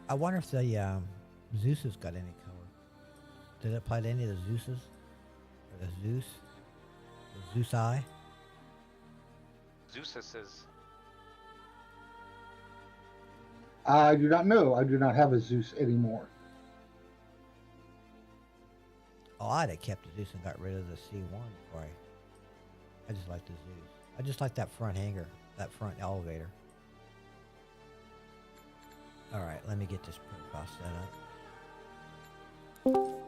I wonder if the Zeus has got any color. Did it apply to any of the Zeuses? Or the Zeus? The Zeus eye? Zeus is. I do not know. I do not have a Zeus anymore. Oh, I'd have kept the Zeus and got rid of the C1 before I just like the Zeus. I just like that front hanger, that front elevator. Alright, let me get this profile set up.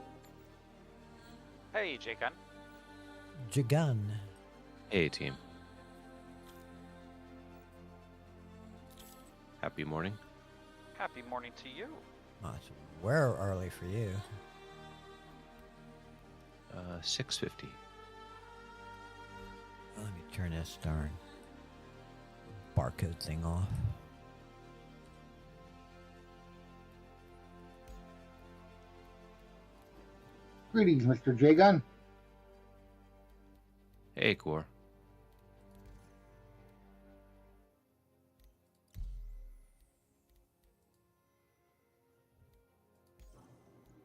Hey, J-Gun. Jagun. Hey, team. Happy morning. Happy morning to you. Oh, it's way early for you. 6:50. Let me turn this darn barcode thing off. Greetings, Mr. J-Gun. Hey, Core.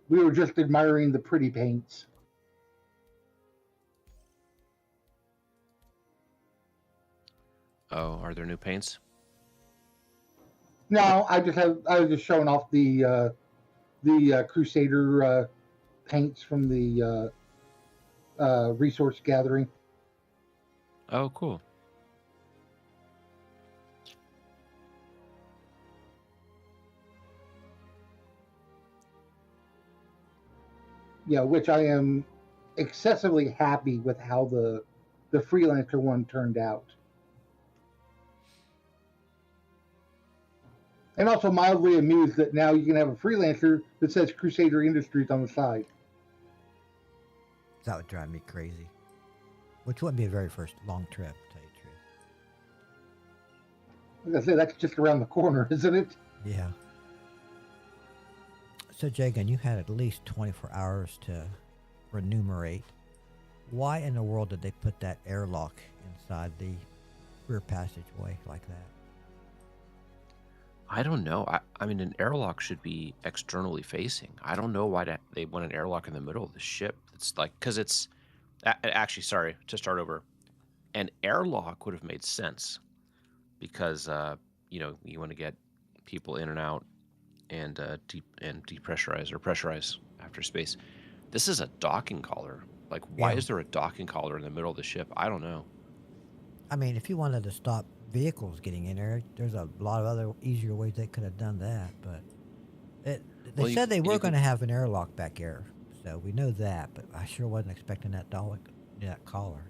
We were just admiring the pretty paints. Oh, are there new paints? No, I was just showing off the Crusader paints from the resource gathering. Oh, cool. Yeah, which I am excessively happy with how the freelancer one turned out. And also mildly amused that now you can have a freelancer that says Crusader Industries on the side. That would drive me crazy. Which wouldn't be a very first long trip, to tell you the truth. Like I said, that's just around the corner, isn't it? Yeah. So, Jagan, you had at least 24 hours to remunerate. Why in the world did they put that airlock inside the rear passageway like that? I don't know. I mean, an airlock should be externally facing. I don't know why they want an airlock in the middle of the ship. It's like, because it's actually, sorry, to start over. An airlock would have made sense because, you want to get people in and out and depressurize or pressurize after space. This is a docking collar. Like, why is there a docking collar in the middle of the ship? I don't know. I mean, if you wanted to stop vehicles getting in there, there's a lot of other easier ways they could have done that, but they said they were going to have an airlock back there, so we know that, but I sure wasn't expecting that collar.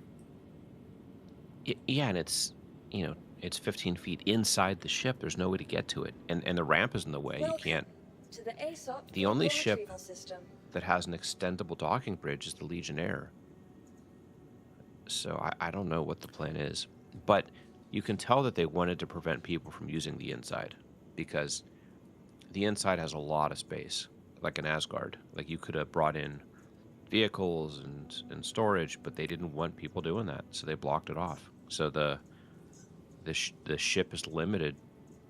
Yeah, and it's, it's 15 feet inside the ship. There's no way to get to it, and the ramp is in the way. You can't. To the ASOP The only vehicle ship retrieval system. that has an extendable docking bridge is the Legionnaire. So I don't know what the plan is, but you can tell that they wanted to prevent people from using the inside because the inside has a lot of space, like an Asgard. Like, you could have brought in vehicles and storage, but they didn't want people doing that, so they blocked it off. So the ship is limited,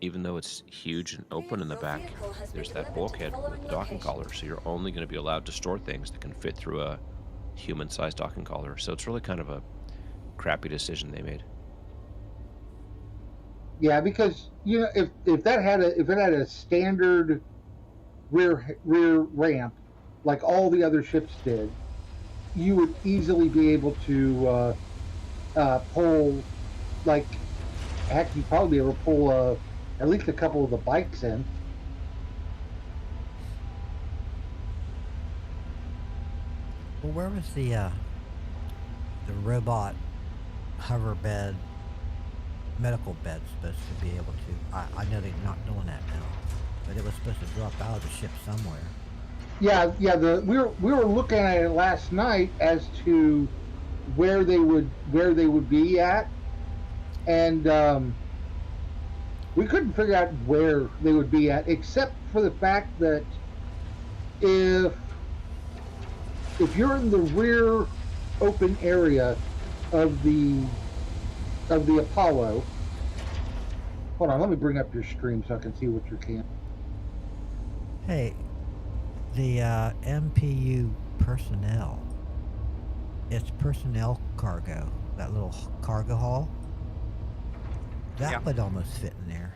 even though it's huge and open in the back. There's that bulkhead with the docking collar, so you're only going to be allowed to store things that can fit through a human-sized docking collar. So it's really kind of a crappy decision they made. Yeah, because if it had a standard rear ramp like all the other ships did, you would easily be able to pull, like, heck, you'd probably be able to pull at least a couple of the bikes in. Well, where was the robot hover bed, medical bed supposed to be able to? I know they're not doing that now, but it was supposed to drop out of the ship somewhere. Yeah. We were looking at it last night as to where they would be at, and we couldn't figure out where they would be at, except for the fact that if you're in the rear open area of the Apollo. Hold on, let me bring up your stream so I can see what you're can. Hey, the MPU personnel. It's personnel cargo. That little cargo hall. Yeah. That would almost fit in there.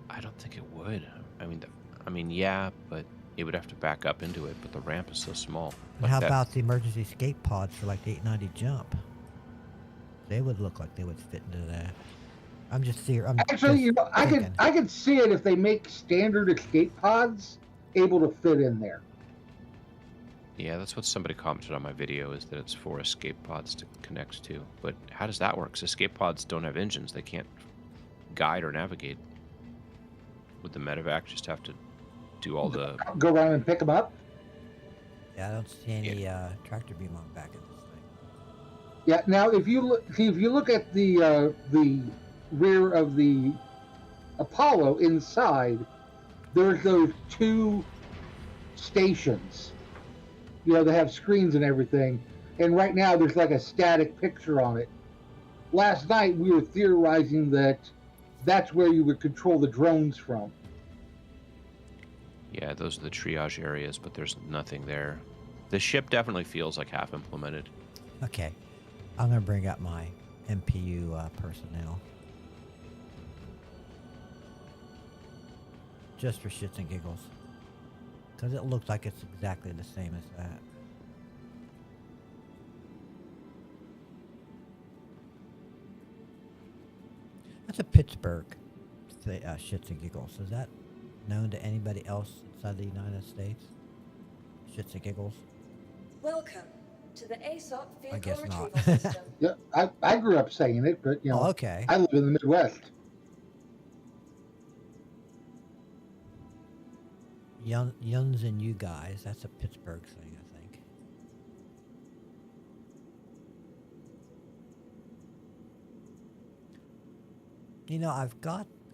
I don't think it would. I mean, yeah, but it would have to back up into it. But the ramp is so small. And Like how that. about the emergency escape pods for like the 890 jump? They would look like they would fit into that. I'm just here. I'm Actually, just thinking. I could see it if they make standard escape pods able to fit in there. Yeah, that's what somebody commented on my video, is that it's for escape pods to connect to. But how does that work? 'Cause escape pods don't have engines. They can't guide or navigate. Would the medevac just have to do all the... Go around and pick them up. Yeah, I don't see any tractor beam on the back of this thing. Yeah. Now, if you look at the rear of the Apollo inside, there's those two stations. You know, they have screens and everything. And right now, there's like a static picture on it. Last night, we were theorizing that that's where you would control the drones from. Yeah, those are the triage areas, but there's nothing there. The ship definitely feels like half implemented. Okay, I'm gonna bring up my MPU personnel. Just for shits and giggles. Because it looks like it's exactly the same as that. That's a Pittsburgh shits and giggles. Is that known to anybody else inside the United States? Shits and giggles? Welcome to the ASOP I vehicle guess retrieval not. system. Yeah, I grew up saying it, but you know, Oh, okay. I live in the Midwest. Yuns and you guys. That's a Pittsburgh thing, I think. You know,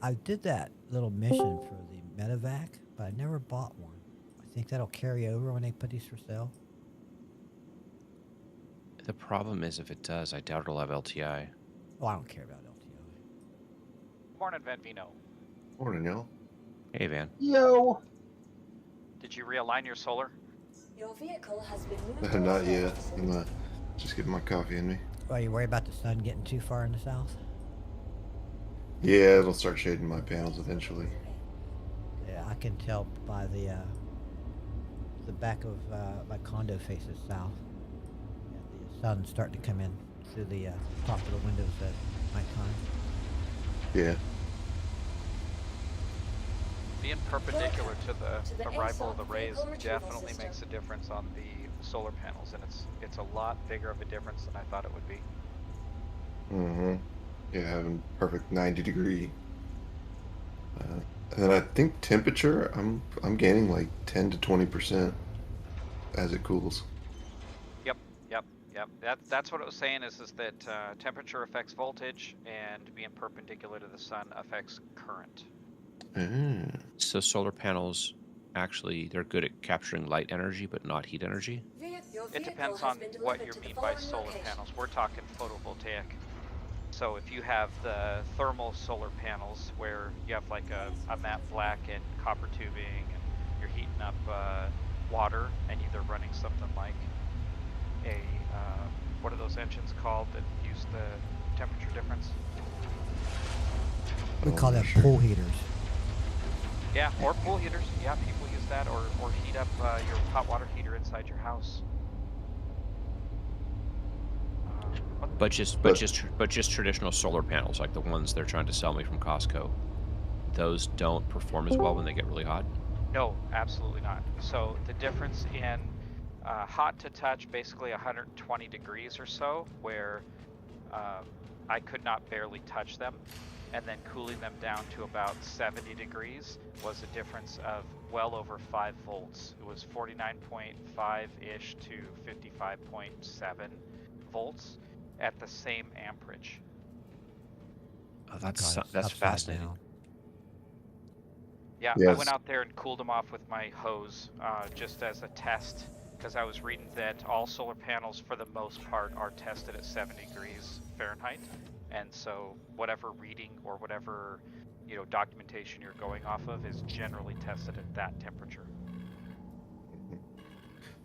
I did that little mission for the medevac, but I never bought one. I think that'll carry over when they put these for sale. The problem is, if it does, I doubt it'll have LTI. Oh, I don't care about LTI. Morning, Van Vino. Morning, y'all. Hey, Van. Yo, Did you realign your solar? Your vehicle has been moved. Not to a yet. facility. I'm just getting my coffee in me. Well, you worry about the sun getting too far in the south? Yeah, it'll start shading my panels eventually. Yeah, I can tell by the back of my condo faces south. Yeah, the sun's starting to come in through the top of the windows at nighttime. Yeah. Being perpendicular to To the the arrival of the ASOP rays vehicle retrieval definitely system. makes a difference on the solar panels, and it's a lot bigger of a difference than I thought it would be. Mm-hmm. Yeah, having perfect 90-degree. And then I think temperature, I'm gaining like 10 to 20% as it cools. Yep. That's what it was saying is that temperature affects voltage, and being perpendicular to the sun affects current. Ah. So solar panels, actually, they're good at capturing light energy, but not heat energy? Your It vehicle depends has on been what delivered you to the mean by following solar location. panels. We're talking photovoltaic. So if you have the thermal solar panels where you have like a matte black and copper tubing, and you're heating up water and either running something like a what are those engines called that use the temperature difference? We Oh, call I'm them not sure. pool heaters. Yeah, or pool heaters. Yeah, people use that, or heat up your hot water heater inside your house. But just traditional solar panels, like the ones they're trying to sell me from Costco. Those don't perform as well when they get really hot. No, absolutely not. So the difference in hot to touch, basically 120 degrees or so, where I could not barely touch them, and then cooling them down to about 70 degrees was a difference of well over 5 volts. It was 49.5-ish to 55.7 volts at the same amperage. Oh, that's God, it's that's upside fascinating. down. Yeah, I Yes. went out there and cooled them off with my hose just as a test, because I was reading that all solar panels for the most part are tested at 70 degrees Fahrenheit. And so whatever reading or whatever documentation you're going off of is generally tested at that temperature.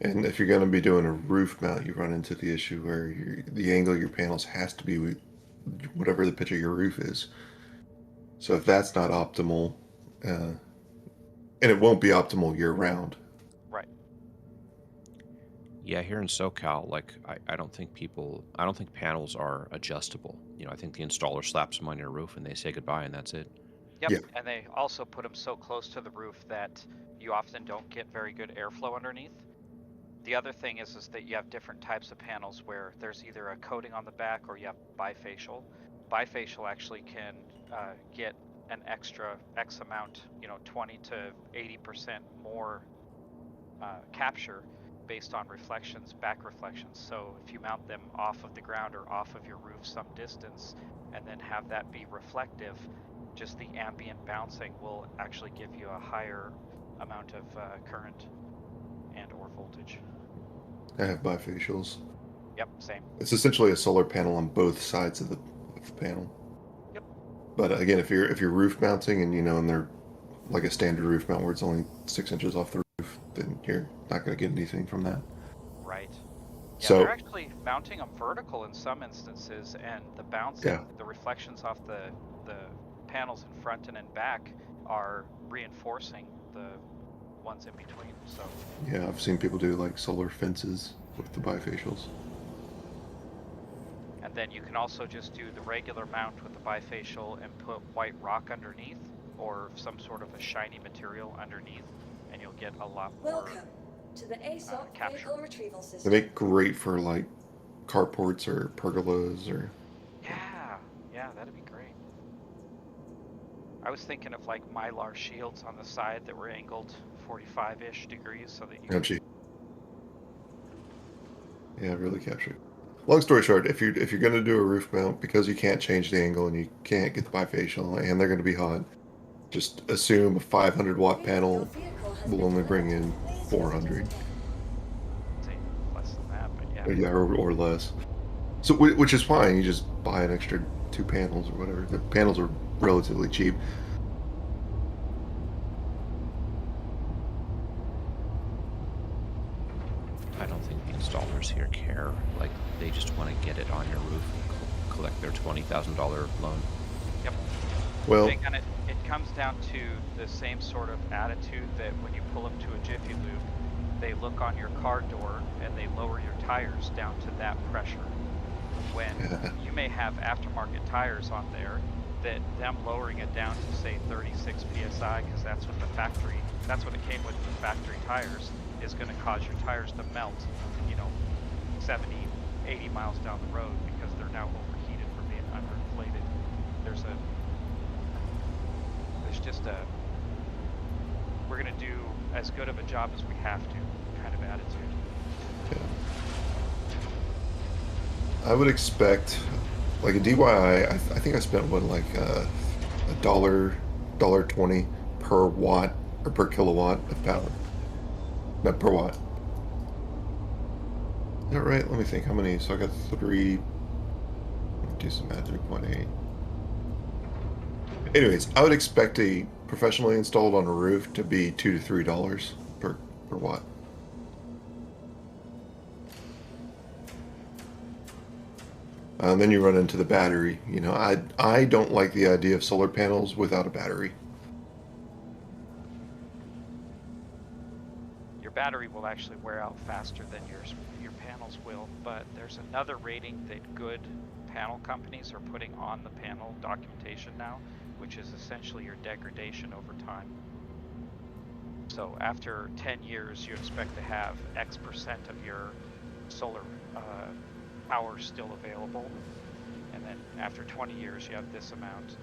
And if you're going to be doing a roof mount, you run into the issue where the angle of your panels has to be whatever the pitch of your roof is. So if that's not optimal, and it won't be optimal year round. Right. Yeah, here in SoCal, like I don't think panels are adjustable. I think the installer slaps them on your roof and they say goodbye and that's it. Yep. Yeah. And they also put them so close to the roof that you often don't get very good airflow underneath. The other thing is that you have different types of panels where there's either a coating on the back or you have bifacial. Bifacial actually can get an extra X amount, 20 to 80% more capture based on reflections, back reflections. So if you mount them off of the ground or off of your roof some distance and then have that be reflective, just the ambient bouncing will actually give you a higher amount of current and or voltage. I have bifacials. Yep, same. It's essentially a solar panel on both sides of the panel. Yep. But again, if you're roof mounting and they're like a standard roof mount where it's only 6 inches off the roof, then you're not going to get anything from that. Right. Yeah, So they're actually mounting them vertical in some instances, and the bouncing, the reflections off the panels in front and in back are reinforcing the ones in between. So yeah, I've seen people do like solar fences with the bifacials. and then you can also just do the regular mount with the bifacial and put white rock underneath or some sort of a shiny material underneath, and you'll get a lot more Welcome to the ASOC capture. vehicle retrieval They system. make great for like carports or pergolas or. Yeah, that'd be great. I was thinking of like mylar shields on the side that were angled 45-ish degrees so that you Oh, gee. Yeah, really capture it. Long story short, if you're going to do a roof mount, because you can't change the angle and you can't get the bifacial and they're going to be hot, just assume a 500 watt panel will only bring in 400. say less than that, but yeah. Yeah, or less. So which is fine. You just buy an extra 2 panels or whatever. The panels are relatively cheap. I don't think the installers here care. Like, they just want to get it on your roof and collect their $20,000 loan. Yep. Well, And it comes down to the same sort of attitude that when you pull them to a Jiffy Lube, they look on your car door and they lower your tires down to that pressure. When you may have aftermarket tires on there, that them lowering it down to say 36 psi, because that's what it came with the factory tires, is going to cause your tires to melt, 70, 80 miles down the road because they're now overheated from being underinflated. We're going to do as good of a job as we have to kind of attitude. yeah. I would expect, like a DIY, I think I spent $1.20 per watt or per kilowatt of power. Not per watt. Is that right? Let me think. How many? So I got 3. Do some math. 3.8. Anyways, I would expect a professionally installed on a roof to be $2 to $3 per watt. Then you run into the battery. I don't like the idea of solar panels without a battery. Your battery will actually wear out faster than your panels will, but there's another rating that good panel companies are putting on the panel documentation now, which is essentially your degradation over time. So after 10 years, you expect to have X percent of your solar power still available, and then after 20 years, you have this amount,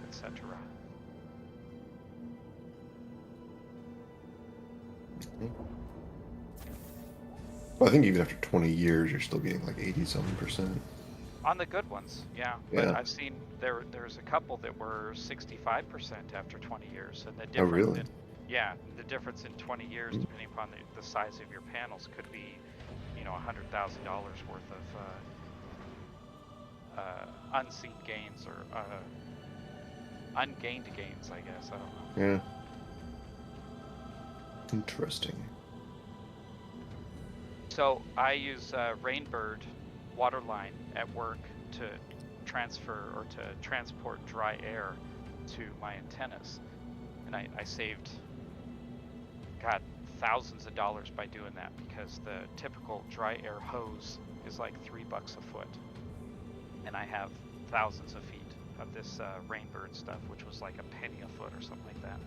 etc. Well, I think even after 20 years, you're still getting like 80-something%. On the good ones, yeah. But I've seen there's a couple that were 65% after 20 years, and the difference. Oh, really? The difference in 20 years, depending upon the size of your panels, could be, $100,000 worth of unseen gains or ungained gains, I guess. I don't know. Yeah. Interesting. So I use Rainbird waterline at work to transfer or to transport dry air to my antennas, and I saved, God, thousands of dollars by doing that, because the typical dry air hose is like $3 a foot, and I have thousands of feet of this Rainbird stuff, which was like a penny a foot or something like that.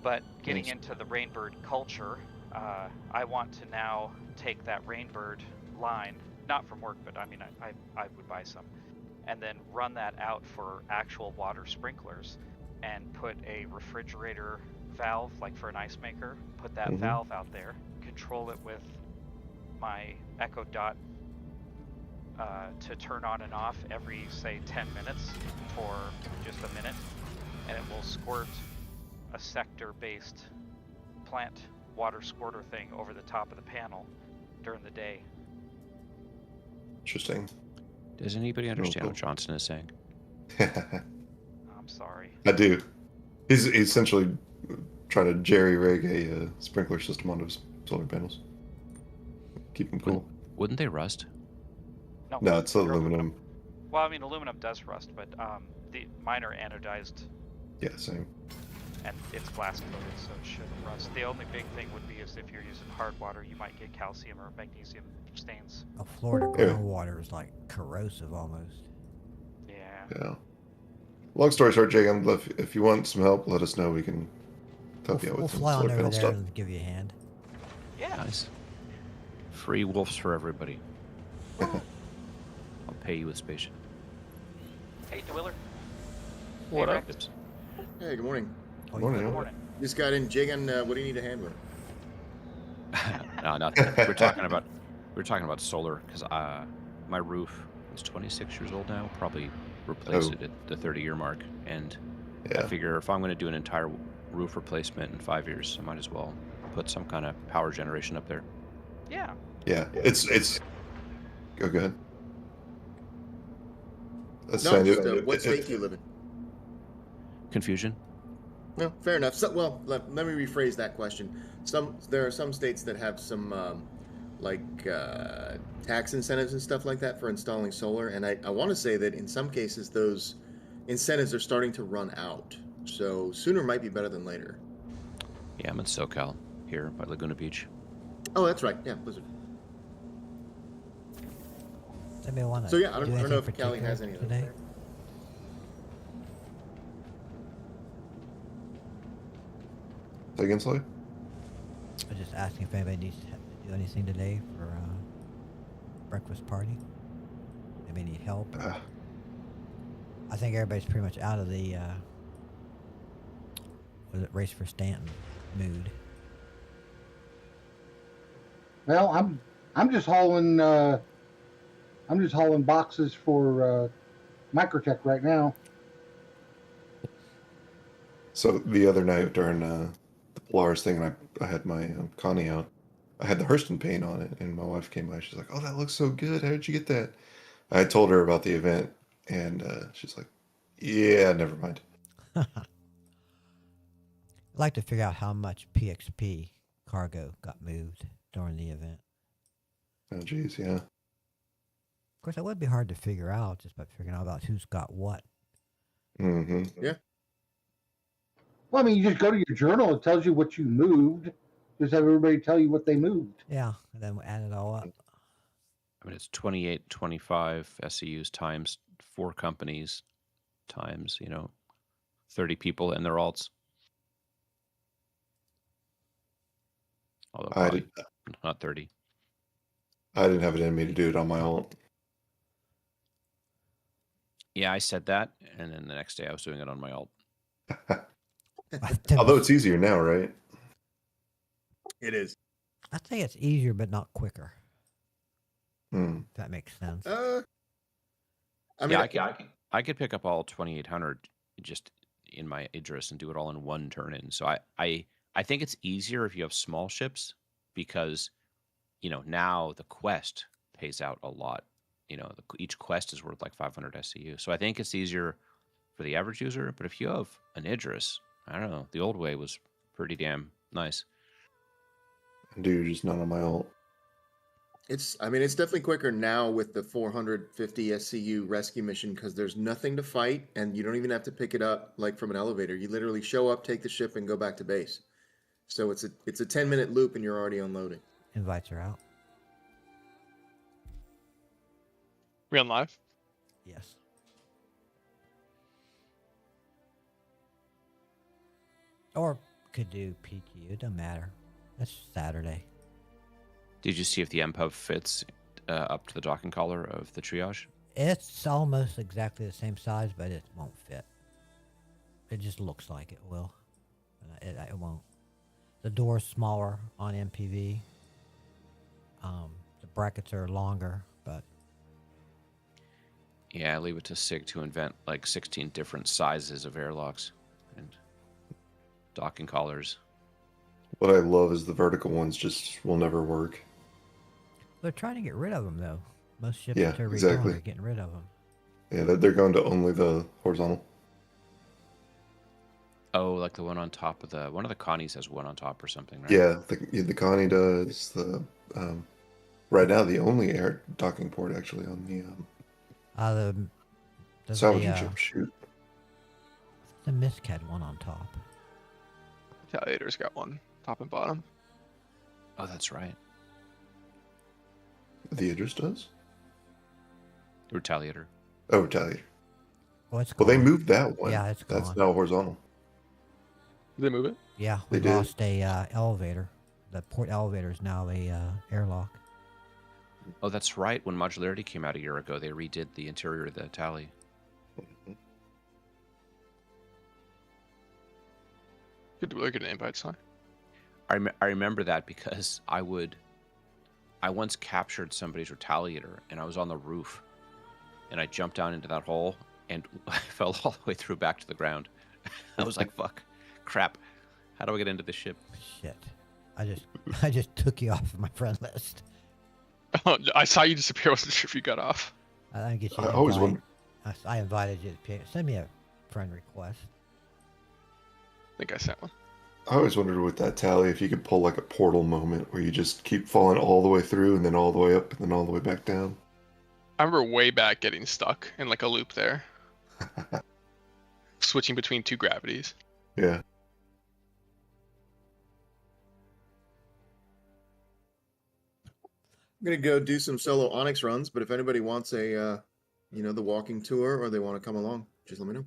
But getting Nice. into the Rainbird culture, I want to now take that Rainbird line, not from work, but I mean, I would buy some, and then run that out for actual water sprinklers, and put a refrigerator valve, like for an ice maker, put that valve out there, control it with my Echo Dot to turn on and off every, say, 10 minutes for just a minute, and it will squirt a sector-based plant water squirter thing over the top of the panel during the day. Interesting. Does anybody understand what Johnson is saying? I'm sorry. I do. He's essentially trying to jerry-rig a sprinkler system onto his solar panels. Keep them cool. Wouldn't they rust? No, it's they're aluminum. Well, I mean, aluminum does rust, but mine are anodized. Yeah, same. And it's glass coated, so it shouldn't rust. The only big thing would be is if you're using hard water, you might get calcium or magnesium stains. Florida groundwater is like corrosive almost. Yeah. Yeah. Long story short, Jake, if you want some help, let us know. We can help you out We'll with some fly on solar over panel there stuff. and give you a hand. Yeah. Nice. Free wolves for everybody. I'll pay you with spaceship. Hey, DeWiller. What Hey, up? Rex. Hey, good morning. Oh, Morning. Good morning. Just got in jigging. What do you need a hand with? No, nothing. We're talking about solar, because my roof is 26 years old now. Probably replace it at the 30-year mark, and I Yeah. figure if I'm going to do an entire roof replacement in 5 years, I might as well put some kind of power generation up there. Yeah. Yeah. It's. Go ahead. That's No, fine. just what state do you live in? Confusion? No, fair enough. So, well, let me rephrase that question. There are some states that have some tax incentives and stuff like that for installing solar, and I want to say that in some cases those incentives are starting to run out. So sooner might be better than later. Yeah, I'm in SoCal here by Laguna Beach. Oh, that's right. Yeah, Blizzard. Anybody want to So yeah, I don't know anything if Callie particular has any of those today. there. Say again, Sly? I was just asking if anybody needs to do anything today for breakfast party. Anybody need help? I think everybody's pretty much out of the race for Stanton mood. Well, I'm just hauling boxes for Microtech right now. So the other night during the Polaris thing, and I had my Connie out. I had the Hurston paint on it, and my wife came by. She's like, "Oh, that looks so good. How did you get that?" I told her about the event, and she's like, "Yeah, never mind." I'd like to figure out how much PXP cargo got moved during the event. Oh, geez, yeah. Of course, that would be hard to figure out just by figuring out about who's got what. Mm-hmm. Yeah. Well, I mean, you just go to your journal. It tells you what you moved. Just have everybody tell you what they moved. Yeah, and then we'll add it all up. I mean, it's 28, 25 SEUs times 4 companies times, 30 people and their alts. Although probably not 30. I didn't have it in me to do it on my own. Yeah, I said that, and then the next day I was doing it on my alt. Although it's easier now, right? It is. I think it's easier, but not quicker. Hmm. If that makes sense. I mean, Yeah, I could pick up all 2800 just in my Idris and do it all in one turn in. So I think it's easier if you have small ships, because now the quest pays out a lot. Each quest is worth like 500 SCU. So I think it's easier for the average user. But if you have an Idris, I don't know. The old way was pretty damn nice. Dude, just not on my ult. It's definitely quicker now with the 450 SCU rescue mission because there's nothing to fight and you don't even have to pick it up like from an elevator. You literally show up, take the ship, and go back to base. So it's a 10-minute loop and you're already unloading. Invites are out. We on live? Yes. Or could do PQ. It doesn't matter. That's Saturday. Did you see if the MPUB fits up to the docking collar of the triage? It's almost exactly the same size, but it won't fit. It just looks like it will. It won't. The door's smaller on MPV. The brackets are longer, but... Yeah, leave it to SIG to invent like 16 different sizes of airlocks and docking collars. What I love is the vertical ones just will never work. They're trying to get rid of them, though. Most ships Yeah, that they're exactly. redoing are getting rid of them. Yeah, they're going to only the horizontal. Oh, like the one on top of the... One of the Connies has one on top or something, right? Yeah, the Connie does. The right now the only air docking port actually on the salvaging ship. Shoot. The Misk had one on top. Retaliator's got one, top and bottom. Oh, that's right. The Idris does? Retaliator. Oh, Retaliator. Well, it's Well, they gone. moved that one. Yeah, it's That's gone. now horizontal. Did they move it? Yeah, They we did. lost a elevator. The port elevator is now a airlock. Oh, that's right. When Modularity came out a year ago, they redid the interior of the tally. Could look at an invite sign. I remember that because I once captured somebody's Retaliator, and I was on the roof, and I jumped down into that hole, and I fell all the way through back to the ground. I was like, fuck, crap. How do I get into the ship? Shit. I just took you off of my friend list. Oh, I saw you disappear. I wasn't sure if you got off. I didn't get you I an always invite. wonder. I invited you to send me a friend request. I think I sent one. I always wondered with that tally if you could pull like a portal moment where you just keep falling all the way through and then all the way up and then all the way back down. I remember way back getting stuck in like a loop there. Switching between two gravities. Yeah. I'm gonna go do some solo Onyx runs, but if anybody wants a, the walking tour or they want to come along, just let me know.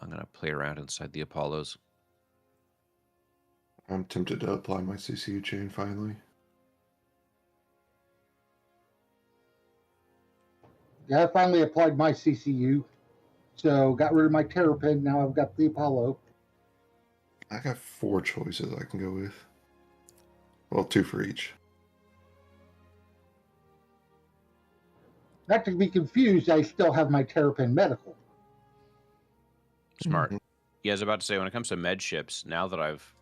I'm going to play around inside the Apollos. I'm tempted to apply my CCU chain finally. Yeah, I finally applied my CCU, so got rid of my Terrapin. Now I've got the Apollo. I got 4 choices I can go with. Well, 2 for each. Not to be confused, I still have my Terrapin Medical. Smart. Yeah, I was about to say, when it comes to med ships, now that I've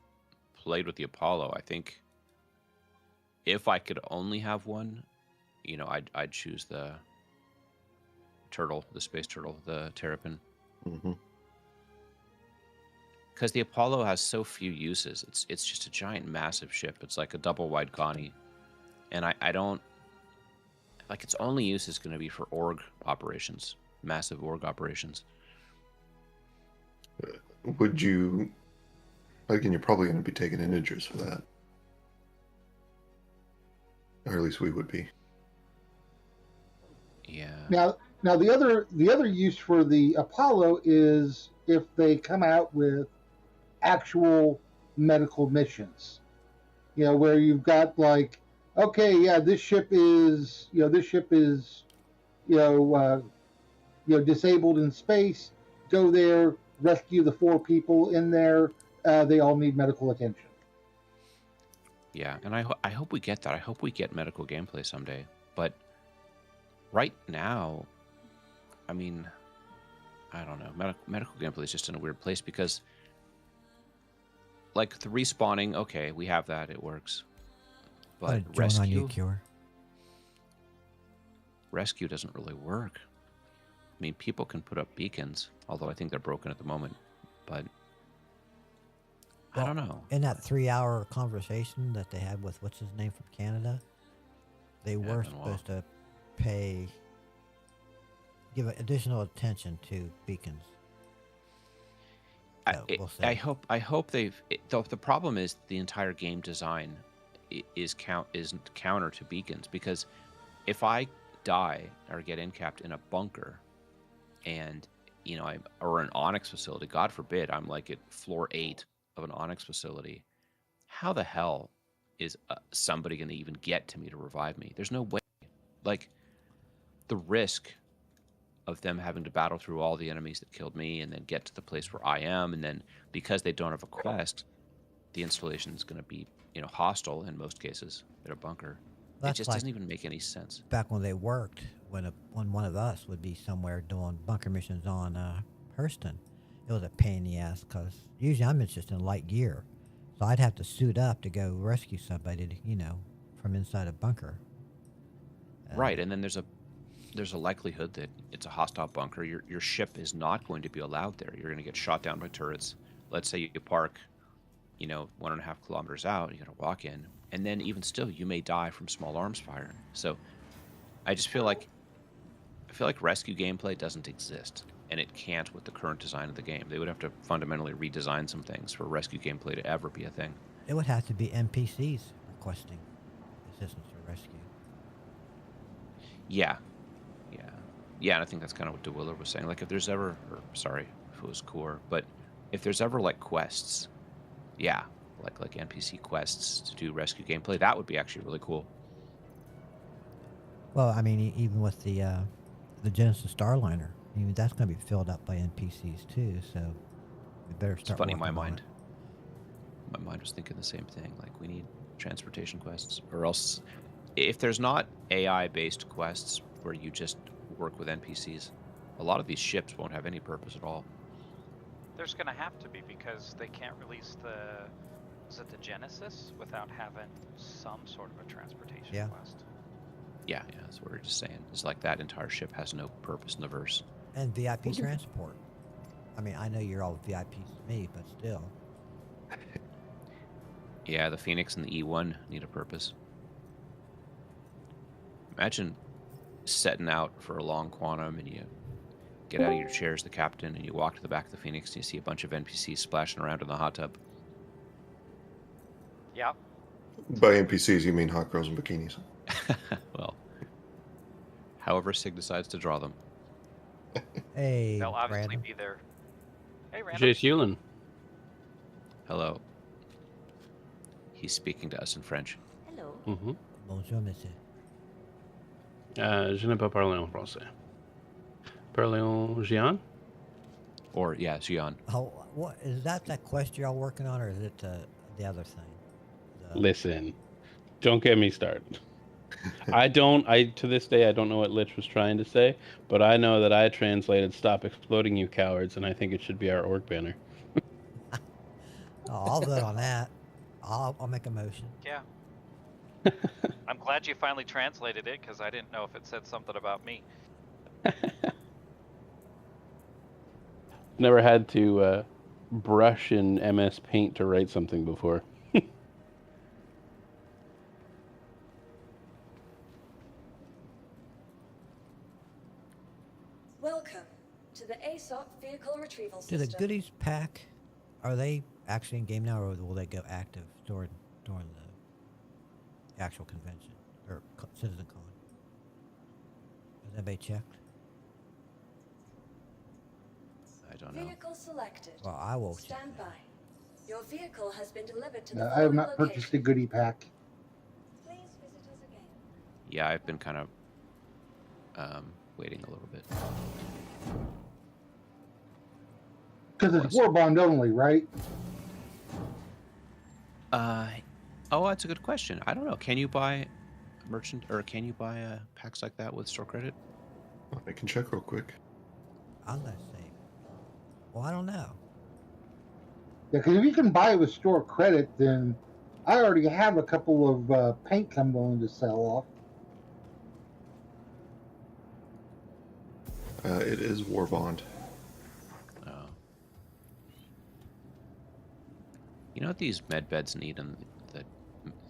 played with the Apollo, I think if I could only have one, I'd choose the turtle, the space turtle, the Terrapin. Mm-hmm. Because the Apollo has so few uses. It's just a giant, massive ship. It's like a double wide Connie. And I don't... Like, its only use is going to be for org operations. Massive org operations. Would you... Again, you're probably going to be taking an Idris for that. Or at least we would be. Yeah. Now the other use for the Apollo is if they come out with actual medical missions. Where you've got like, okay, yeah, this ship is disabled in space. Go there, rescue the 4 people in there. They all need medical attention. Yeah, and I hope we get that. I hope we get medical gameplay someday. But right now, I mean, I don't know. Medical gameplay is just in a weird place because, like, the respawning, okay, we have that. It works. But Join on rescue Ucure. doesn't really work. mean, people can put up beacons, although I think they're broken at the moment. But I don't know. In that 3-hour conversation that they had with what's his name from Canada, they were supposed to give additional attention to beacons. So we'll see. I hope they've. The problem is the entire game design is counter to beacons, because if I die or get incapped in a bunker, and or an Onyx facility, God forbid, I'm like at floor 8 of an Onyx facility, how the hell is somebody going to even get to me to revive me? There's no way. Like, the risk of them having to battle through all the enemies that killed me and then get to the place where I am, and then because they don't have a quest, the installation is going to be hostile in most cases at a bunker. It just doesn't even make any sense. Back when they worked, when one of us would be somewhere doing bunker missions on Hurston, it was a pain in the ass, because usually I'm just in light gear, so I'd have to suit up to go rescue somebody, from inside a bunker. Right, and then there's a likelihood that it's a hostile bunker. Your ship is not going to be allowed there. You're going to get shot down by turrets. Let's say you park, 1.5 kilometers out. You got to walk in, and then even still, you may die from small arms fire. So, I just feel like rescue gameplay doesn't exist, and it can't with the current design of the game. They would have to fundamentally redesign some things for rescue gameplay to ever be a thing. It would have to be NPCs requesting assistance or rescue. Yeah, and I think that's kind of what DeWiller was saying. Like, if there's ever, if it was Core, but if there's ever like quests, like NPC quests to do rescue gameplay, that would be actually really cool. Well, I mean, even with the Genesis Starliner, that's going to be filled up by NPCs too. So we better start. It's funny, my mind was thinking the same thing. Like, we need transportation quests, or else if there's not AI-based quests where you just work with NPCs, a lot of these ships won't have any purpose at all. There's going to have to be, because they can't release the Genesis without having some sort of a transportation quest. Yeah, that's what we're just saying. It's like that entire ship has no purpose in the verse. And VIP transport. I mean, I know you're all VIPs to me, but still. Yeah, the Phoenix and the E1 need a purpose. Imagine setting out for a long quantum, and you get out of your chair as the captain, and you walk to the back of the Phoenix, and you see a bunch of NPCs splashing around in the hot tub. Yeah. By NPCs, you mean hot girls in bikinis? Well, however Sig decides to draw them. Hey, they'll obviously Brandon. be there. Hey, Random. Jace Hewlin. Hello. He's speaking to us in French. Hello. Mm-hmm. Bonjour, monsieur. Je ne peux parler en français. Parler en Gian? Or, yeah, Xian. Oh, what is that quest you're all working on, or is it the other thing? Listen, don't get me started. To this day, I don't know what Lich was trying to say, but I know that I translated "Stop exploding, you cowards," and I think it should be our org banner. I'll vote on that. I'll make a motion. Yeah. I'm glad you finally translated it, because I didn't know if it said something about me. Never had to brush in MS Paint to write something before. Welcome to the ASOP vehicle retrieval Do system. the goodies pack, are they actually in game now, or will they go active during the actual convention or Citizen Con? Has anybody checked? I don't know. Vehicle selected. Well, I will check. Stand by. Your vehicle has been delivered to the I have following not purchased a location. goodie pack. Please visit us again. Yeah, I've been kind of waiting a little bit. Because it's war bond only, right? Oh, that's a good question. I don't know. Can you buy packs like that with store credit? I can check real quick. I'm gonna say. Well, I don't know. Yeah, because if you can buy it with store credit, then I already have a couple of paints I'm willing to sell off. It is War Bond. Oh. You know what these med beds need in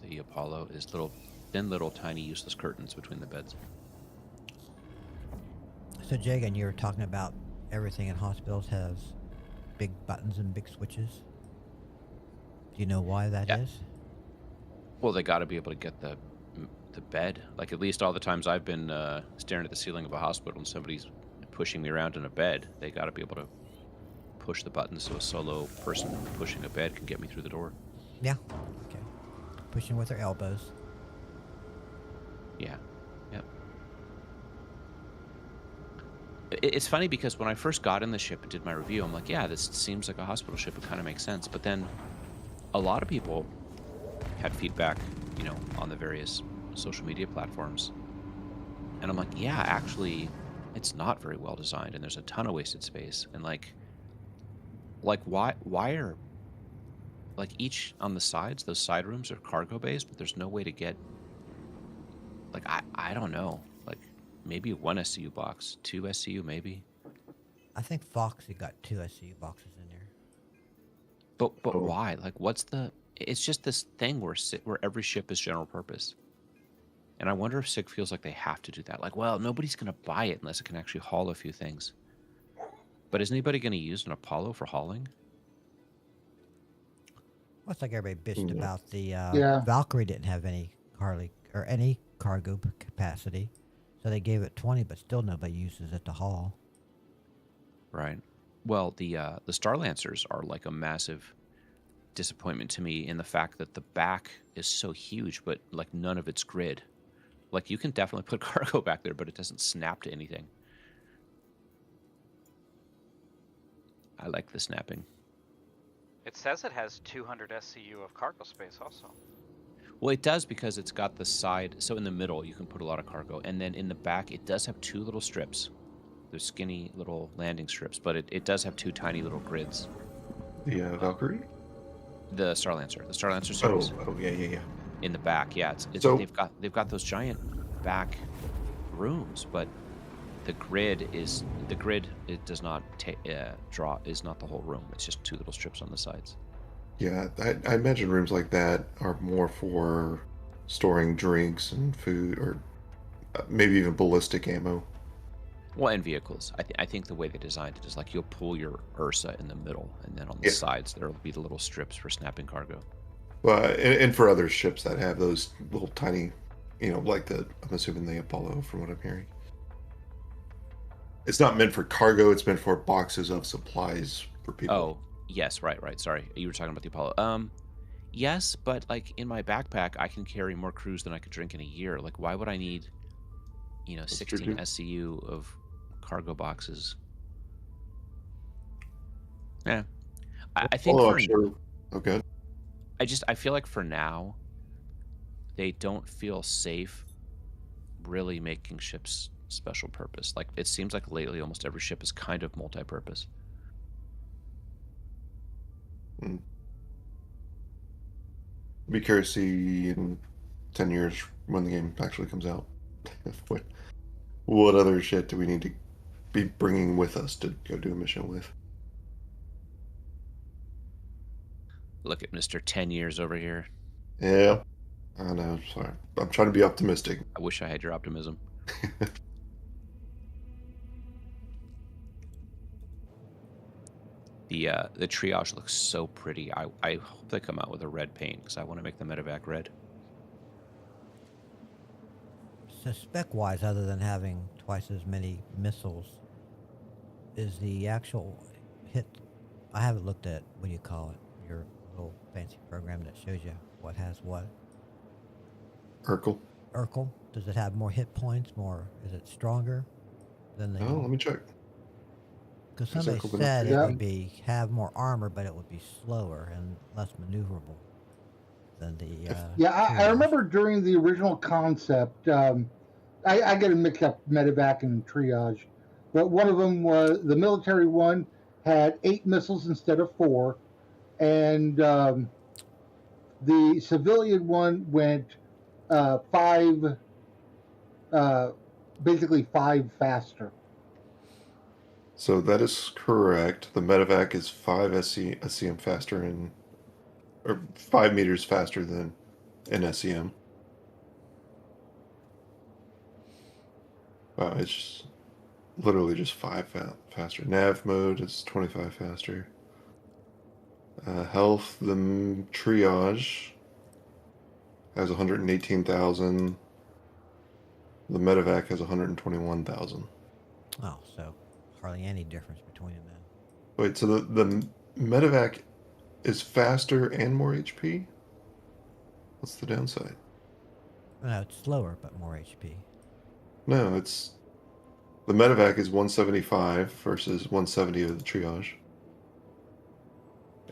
the Apollo is thin little tiny useless curtains between the beds. So, Jagan, you were talking about everything in hospitals has big buttons and big switches. Do you know why that is? Well, they got to be able to get the bed. Like, at least all the times I've been staring at the ceiling of a hospital and somebody's pushing me around in a bed, they got to be able to push the buttons so a solo person pushing a bed can get me through the door. Yeah. Okay. Pushing with their elbows. Yeah. Yep. It's funny because when I first got in the ship and did my review, I'm like, yeah, this seems like a hospital ship. It kind of makes sense. But then a lot of people had feedback, on the various social media platforms. And I'm like, yeah, actually, it's not very well designed and there's a ton of wasted space. And like why are like each on the sides, those side rooms are cargo bays, but there's no way to get, like, I don't know, like maybe one SCU box, 2 SCU maybe. I think Foxy got 2 SCU boxes in there. But why? Like, it's just this thing where every ship is general purpose. And I wonder if SIG feels like they have to do that. Like, well, nobody's going to buy it unless it can actually haul a few things. But is anybody going to use an Apollo for hauling? Well, it's like everybody bitched about the Yeah. Valkyrie didn't have any any cargo capacity, so they gave it 20, but still nobody uses it to haul. Right. Well, the Star Lancers are like a massive disappointment to me in the fact that the back is so huge, but like none of it's grid. Like, you can definitely put cargo back there, but it doesn't snap to anything. I like the snapping. It says it has 200 SCU of cargo space also. Well, it does because it's got the side. So in the middle, you can put a lot of cargo. And then in the back, it does have 2 little strips. They're skinny little landing strips, but it does have 2 tiny little grids. The Valkyrie? The Star Lancer. The Star Lancer series. Oh, yeah. In the back, yeah. So they've got those giant back rooms, but the grid it does not draw is not the whole room. It's just 2 little strips on the sides. Yeah, I imagine rooms like that are more for storing drinks and food, or maybe even ballistic ammo. Well, and vehicles. I think the way they designed it is like you'll pull your Ursa in the middle, and then on the sides there'll be the little strips for snapping cargo. Well, and for other ships that have those little tiny, like I'm assuming the Apollo, from what I'm hearing. It's not meant for cargo. It's meant for boxes of supplies for people. Oh, yes, right. Sorry, you were talking about the Apollo. Yes, but like in my backpack, I can carry more crews than I could drink in a year. Like, why would I need, 16 SCU of cargo boxes? Yeah, I think. Okay. I feel like for now, they don't feel safe really making ships special purpose. Like, it seems like lately almost every ship is kind of multi-purpose. Be curious to see in 10 years when the game actually comes out. What other shit do we need to be bringing with us to go do a mission with? Look at Mr. 10 years over here. Yeah, I know. Sorry, I'm trying to be optimistic. I wish I had your optimism. The triage looks so pretty. I hope they come out with a red paint because I want to make the medevac red. So spec-wise, other than having twice as many missiles, is the actual hit... I haven't looked at, what do you call it, your little fancy program that shows you what has what. Urkel. Does it have more hit points? Is it stronger than the... Oh, let me check. Because somebody said it would have more armor, but it would be slower and less maneuverable than the... I remember during the original concept, I get it mixed up, medevac and triage, but one of them was, the military one had 8 missiles instead of 4, and the civilian one went 5, basically 5 faster. So that is correct. The medevac is 5 SCM faster or 5 meters faster than an SCM. Wow, it's literally just 5 faster. Nav mode is 25 faster. Health, the triage has 118,000. The medevac has 121,000. Oh, so hardly any difference between them then. Wait, so the medevac is faster and more HP? What's the downside? No, it's slower, but more HP. No, it's the medevac is 175 versus 170 of the triage,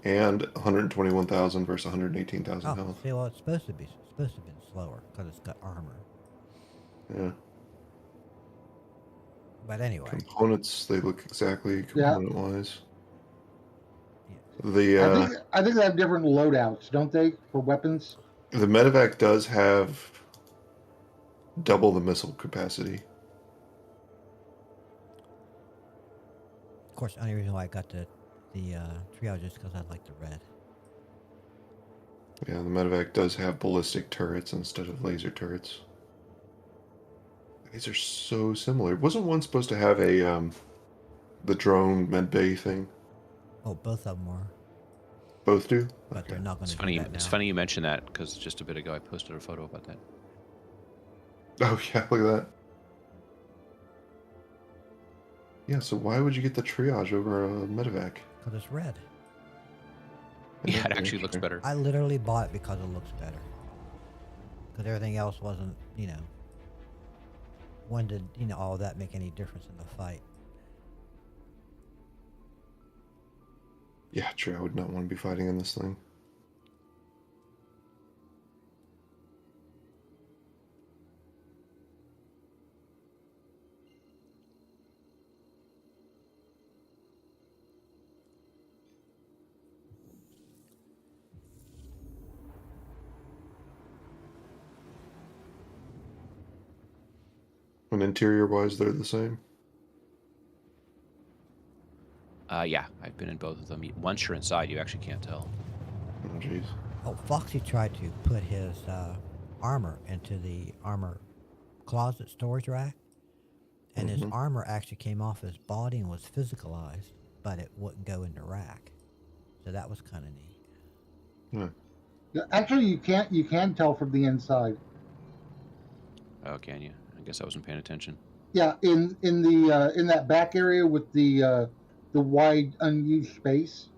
and 121,000 versus 118,000 Oh, health. see, well, it's supposed to be slower because it's got armor. Yeah. But anyway, Components, they look exactly component-wise. Yeah. The I think they have different loadouts, don't they, for weapons? the medevac does have double the missile capacity. Of course, the only reason why I got the triage is because I like the red. Yeah, the medevac does have ballistic turrets instead of laser turrets. These are so similar. Wasn't one supposed to have a the drone medbay thing? Oh, both of them were. Both do? But they're not going It's to do funny. that now. It's funny you mention that because just a bit ago I posted a photo about that. Oh yeah, look at that. Yeah, so why would you get the triage over a medevac? Because it's red. Yeah, it actually looks better. I literally bought it because it looks better. Because everything else wasn't, when did, all of that make any difference in the fight? Yeah, true. I would not want to be fighting in this thing. And interior-wise, they're the same? Yeah, I've been in both of them. Once you're inside, you actually can't tell. Oh, jeez. Oh, Foxy tried to put his armor into the armor closet storage rack. And his armor actually came off his body and was physicalized, but it wouldn't go in the rack. So that was kind of neat. Yeah. Actually, you can tell from the inside. Oh, can you? I guess I wasn't paying attention. Yeah, in that back area with the wide unused space.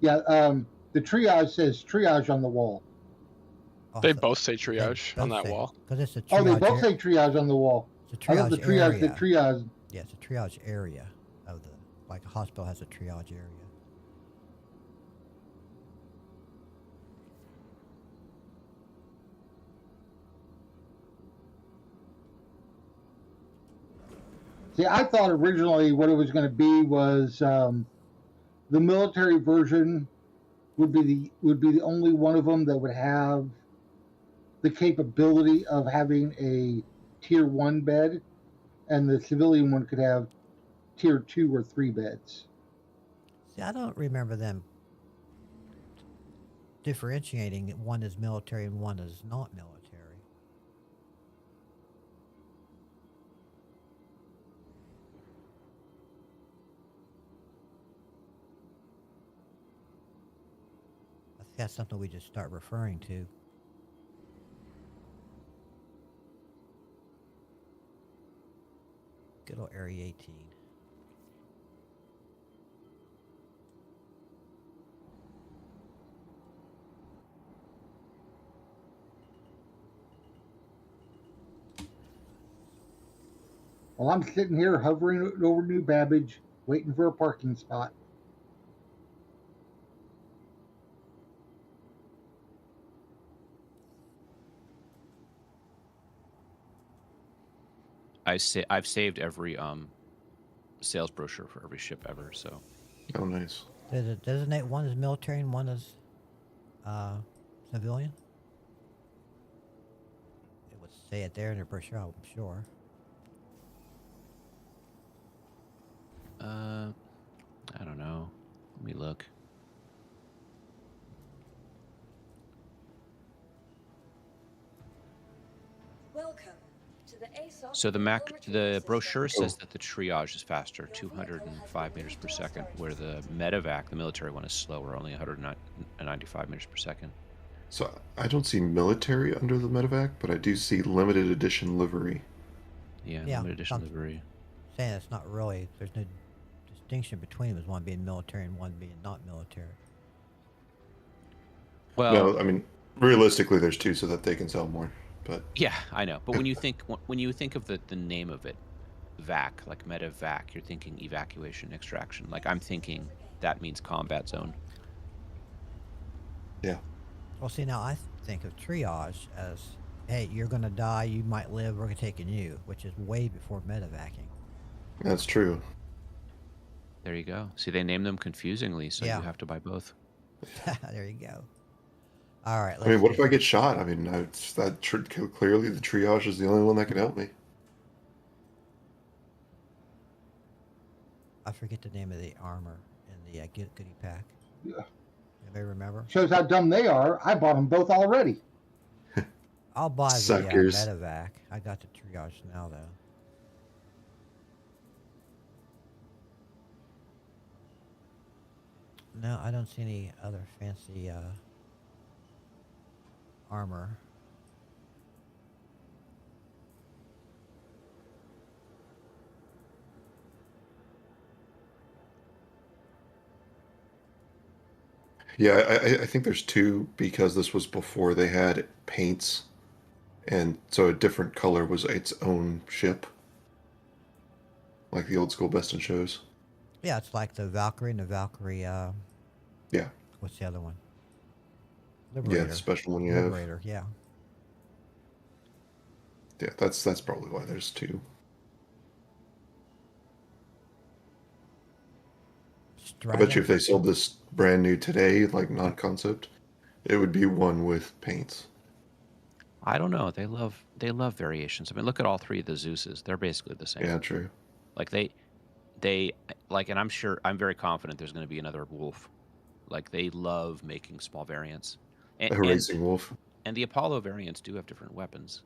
Yeah, the triage says triage on the wall. They both say triage on that wall. Because it's a triage. Oh, they both say triage on the wall. It's a I thought the triage area. said triage. Yeah, it's a triage area of like a hospital has a triage area. See, I thought originally what it was going to be was the military version would be the only one of them that would have the capability of having a tier 1 bed, and the civilian one could have tier 2 or 3 beds. See, I don't remember them differentiating one is military and one is not military. I think that's something we just start referring to. Good old Area 18. Well, I'm sitting here hovering over New Babbage, waiting for a parking spot. I've saved every sales brochure for every ship ever. So. Oh, nice. Does it designate one as military and one as civilian? It would say it there in the brochure, I'm sure. I don't know. Let me look. Welcome to the ASOP So the vehicle retrieval brochure system. says that the triage is faster, 205 meters per second, where the medevac, the military one, is slower, only 195 meters per second. So I don't see military under the medevac, but I do see limited edition livery. Yeah, Yeah, limited edition livery. Saying it's not really. There's no distinction between them as one being military and one being not military. Well, no, I mean realistically, there's two so that they can sell more. But yeah, I know. But when you think of the name of it, vac, like medevac, you're thinking evacuation, extraction. Like I'm thinking that means combat zone. Yeah. Well, see, now I think of triage as, hey, you're going to die, you might live, we're taking you, which is way before medevacing. That's true. There you go. See, they name them confusingly, so Yeah. you have to buy both. There you go. All right. I mean, what if I get shot? I mean, clearly the triage is the only one that can help me. I forget the name of the armor in the goodie pack. Yeah. Anybody remember? Shows how dumb they are. I bought them both already. I'll buy the Suckers. medevac. I got the triage now, though. No, I don't see any other fancy armor. Yeah, I think there's two because this was before they had paints, and so a different color was its own ship, like the old school Best in Shows. Yeah, it's like the Valkyrie and the Valkyrie. Yeah. What's the other one? Yeah, Liberator. the special one you Liberator, have. yeah. Yeah, that's probably why there's two. I bet you if they sold this brand new today, like non-concept, it would be one with paints. I don't know. They love variations. I mean, look at all three of the Zeuses. They're basically the same. Yeah, true. Like they like, and I'm very confident there's going to be another wolf. Like they love making small variants. A racing wolf. And the Apollo variants do have different weapons.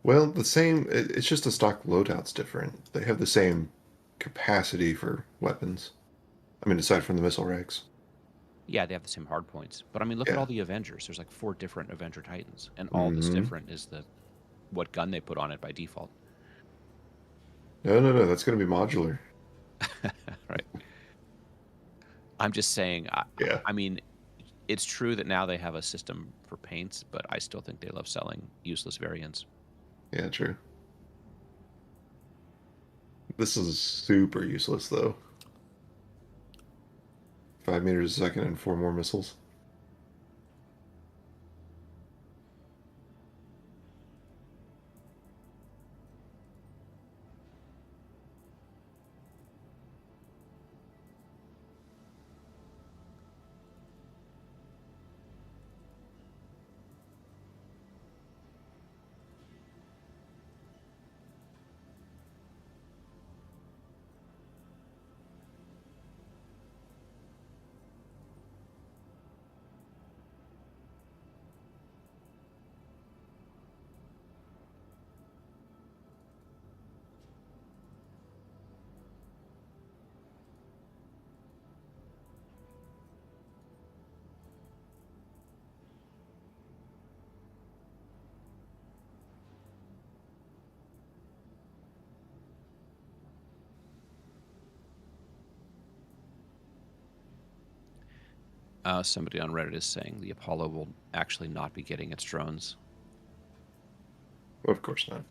Well, the same. It's just the stock loadout's different. They have the same capacity for weapons. I mean, aside from the missile racks. Yeah, they have the same hard points. But I mean, look at all the Avengers. There's like 4 different Avenger Titans, and all that's different is what gun they put on it by default. No. That's going to be modular. Right. I'm just saying. Yeah. I mean, it's true that now they have a system for paints, but I still think they love selling useless variants. Yeah, true. This is super useless, though. 5 meters a second and 4 more missiles. Somebody on Reddit is saying the Apollo will actually not be getting its drones. Well, of course not.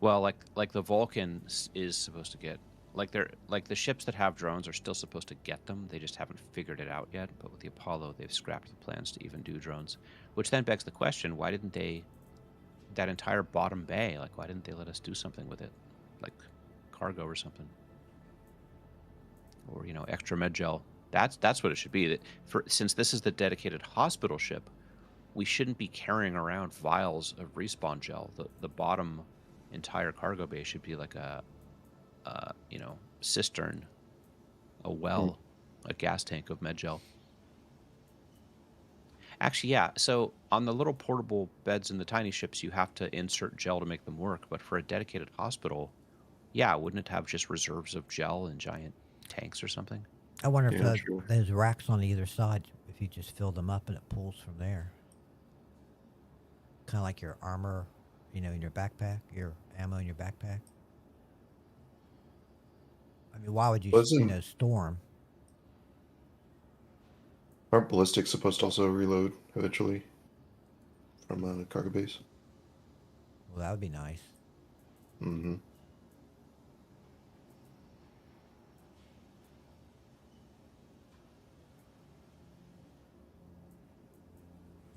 Well, like the Vulcan is supposed to get, like the ships that have drones are still supposed to get them. They just haven't figured it out yet. But with the Apollo, they've scrapped the plans to even do drones, which then begs the question: why didn't they? That entire bottom bay, like why didn't they let us do something with it, like cargo or something, or extra med gel? That's what it should be. Since this is the dedicated hospital ship, we shouldn't be carrying around vials of respawn gel. The bottom entire cargo bay should be like a cistern, a well, a gas tank of med gel. Actually, yeah. So on the little portable beds in the tiny ships, you have to insert gel to make them work. But for a dedicated hospital, yeah, wouldn't it have just reserves of gel in giant tanks or something? I wonder Yeah, if sure. those racks on either side, if you just fill them up and it pulls from there. Kind of like your armor, in your backpack, your ammo in your backpack. I mean, why would you, Wasn't storm? aren't ballistics supposed to also reload eventually from a cargo base? Well, that would be nice. Mm-hmm.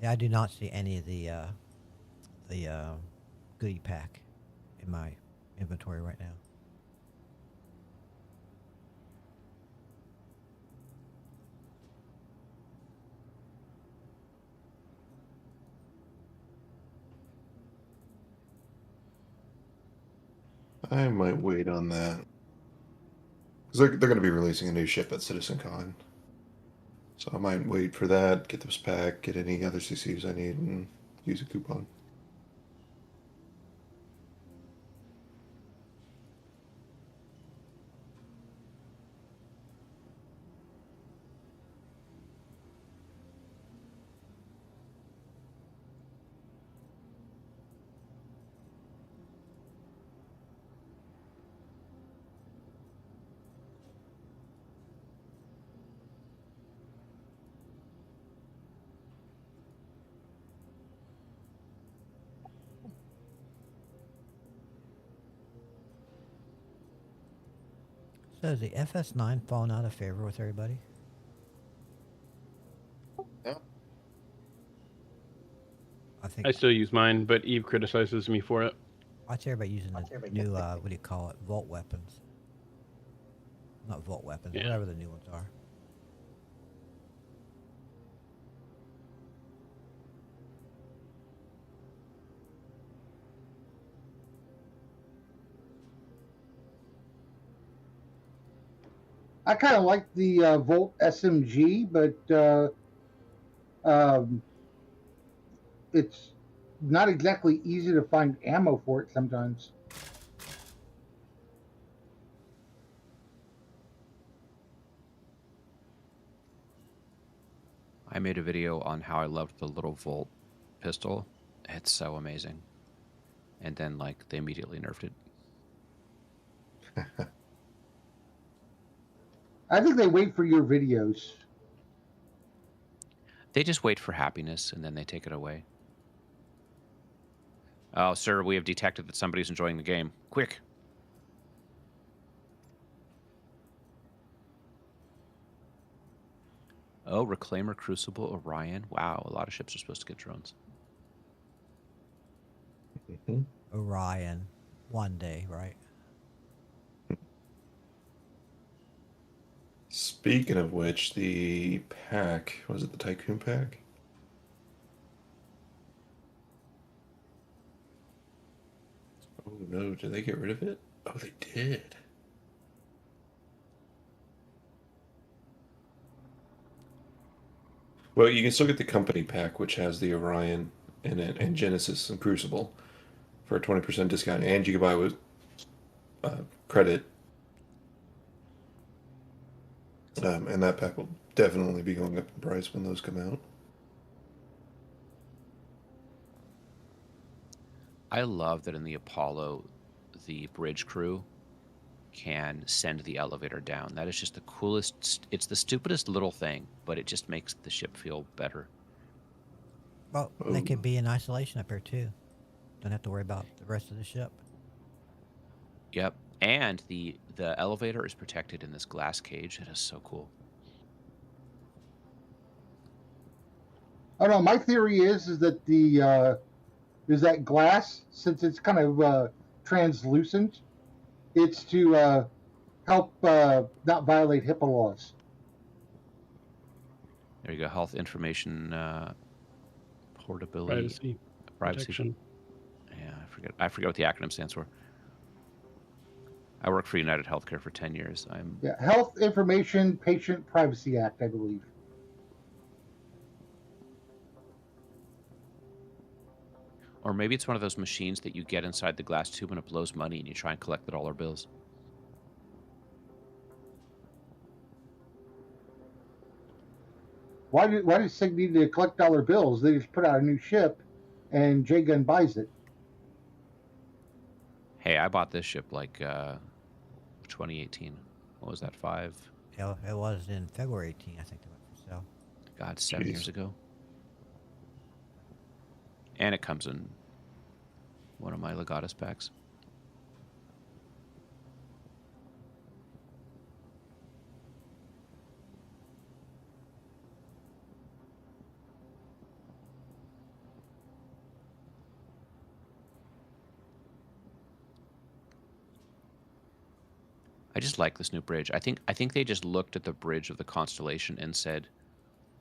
Yeah, I do not see any of the goodie pack in my inventory right now. I might wait on that because they're going to be releasing a new ship at CitizenCon, so I might wait for that. Get this pack, get any other CCs I need, and use a coupon. So is the FS9 falling out of favor with everybody? Yeah. I think I still use mine, but Eve criticizes me for it. I see everybody using the new what do you call it? Vault weapons. Not vault weapons, Yeah. whatever the new ones are. I kind of like the Volt SMG, but um, it's not exactly easy to find ammo for it sometimes. I made a video on how I loved the little Volt pistol. It's so amazing. And then, they immediately nerfed it. I think they wait for your videos. They just wait for happiness, and then they take it away. Oh, sir, we have detected that somebody's enjoying the game. Quick! Oh, Reclaimer, Crucible, Orion. Wow, a lot of ships are supposed to get drones. Mm-hmm. Orion, one day, right? Speaking of which, the pack, was it the Tycoon pack? Oh no, did they get rid of it? Oh, they did. Well, you can still get the company pack, which has the Orion in it, and Genesis and Crucible for a 20% discount, and you can buy with credit. And that pack will definitely be going up in price when those come out. I love that in the Apollo, the bridge crew can send the elevator down. That is just the coolest. It's the stupidest little thing, but it just makes the ship feel better. Well, they could be in isolation up here too. Don't have to worry about the rest of the ship. Yep. And the elevator is protected in this glass cage. It is so cool. Oh no, my theory is that the is that glass, since it's kind of translucent, it's to help not violate HIPAA laws. There you go. Health information portability, Privacy. Protection. Yeah, I forget what the acronym stands for. I work for United Healthcare for 10 years. Health Information Patient Privacy Act, I believe. Or maybe it's one of those machines that you get inside the glass tube and it blows money and you try and collect the dollar bills. Why does SIG need to collect dollar bills? They just put out a new ship, and J-Gun buys it. Hey, I bought this ship like 2018. What was that, 5? Yeah, it was in February 18th, I think they went for sale. God, 7 years ago. And it comes in one of my Legatus packs. I just like this new bridge. I think they just looked at the bridge of the Constellation and said,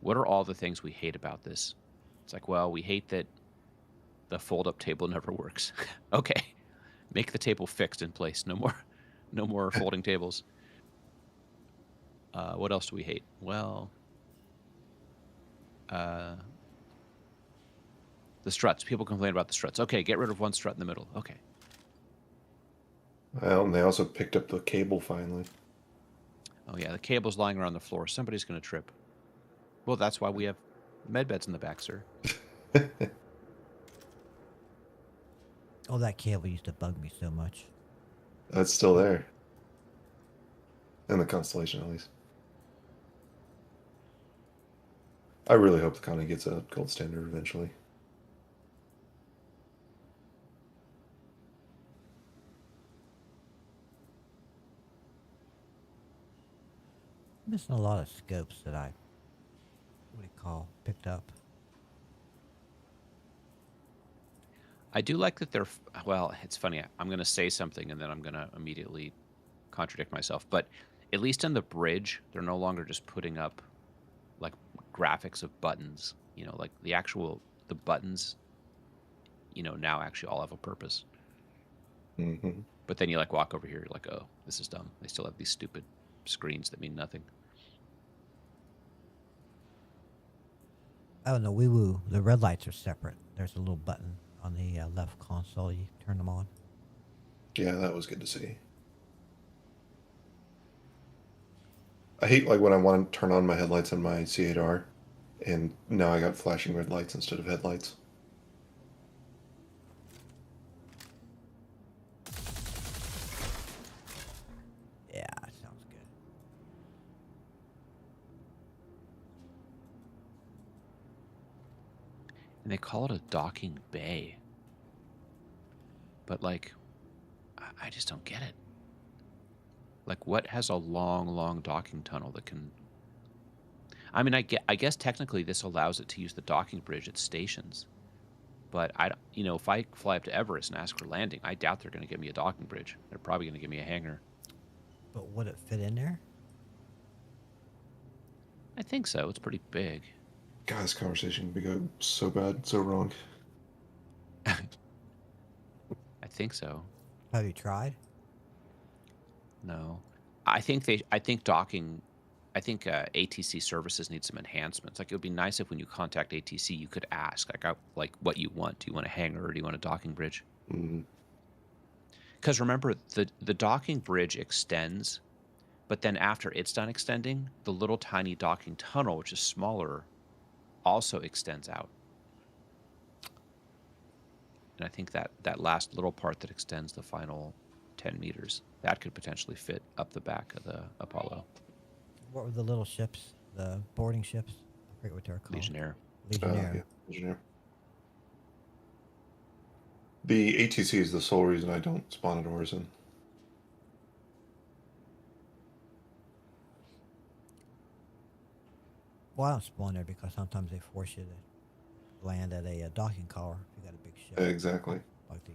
what are all the things we hate about this? It's like, well, we hate that the fold-up table never works. Okay, make the table fixed in place. No more folding tables. What else do we hate? Well, the struts. People complain about the struts. Okay, get rid of one strut in the middle. Okay. Well, and they also picked up the cable finally. Oh yeah, the cable's lying around the floor. Somebody's going to trip. Well, that's why we have med beds in the back, sir. Oh, that cable used to bug me so much. That's still there. In the Constellation, at least. I really hope the Connie gets a gold standard eventually. Missing a lot of scopes that I, picked up. I do like that they're, well, it's funny. I'm going to say something and then I'm going to immediately contradict myself. But at least in the bridge, they're no longer just putting up like graphics of buttons, like the buttons, now actually all have a purpose. Mm-hmm. But then you like walk over here, you're like, oh, this is dumb. They still have these stupid screens that mean nothing. Oh, no, Wii-Woo, the red lights are separate. There's a little button on the left console. You turn them on. Yeah, that was good to see. I hate like when I want to turn on my headlights on my C8R, and now I got flashing red lights instead of headlights. Yeah, sounds good. And they call it a docking bay. But like, I just don't get it. Like, what has a long, long docking tunnel that can... I mean, I guess technically this allows it to use the docking bridge at stations. But, if I fly up to Everest and ask for landing, I doubt they're going to give me a docking bridge. They're probably going to give me a hangar. But would it fit in there? I think so. It's pretty big. God, this conversation would go so bad, so wrong. I think so. Have you tried? No. I think docking... I think ATC services need some enhancements. Like, it would be nice if when you contact ATC, you could ask, like what you want. Do you want a hangar or do you want a docking bridge? Because remember, the docking bridge extends, but then after it's done extending, the little tiny docking tunnel, which is smaller, also extends out. And I think that last little part that extends the final 10 meters, that could potentially fit up the back of the Apollo. What were the little ships? The boarding ships? I forget what they're called. Legionnaire. Legionnaire. Yeah, Legionnaire. The ATC is the sole reason I don't spawn at Orison. Well, I don't spawn there because sometimes they force you to land at a docking collar if you got a big ship. Exactly. Like the...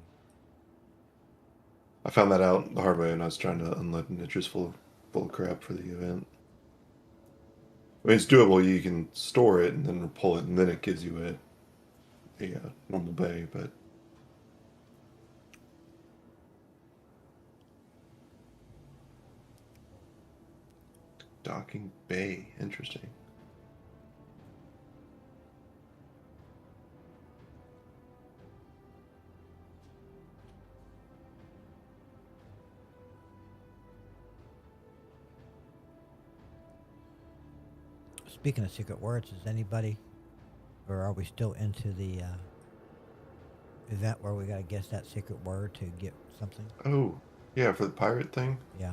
I found that out the hard way when I was trying to unload niches full of crap for the event. I mean, it's doable. You can store it and then pull it, and then it gives you a normal bay. But docking bay. Interesting. Speaking of secret words, is anybody, or are we still into the event where we got to guess that secret word to get something? Oh, yeah, for the pirate thing? Yeah.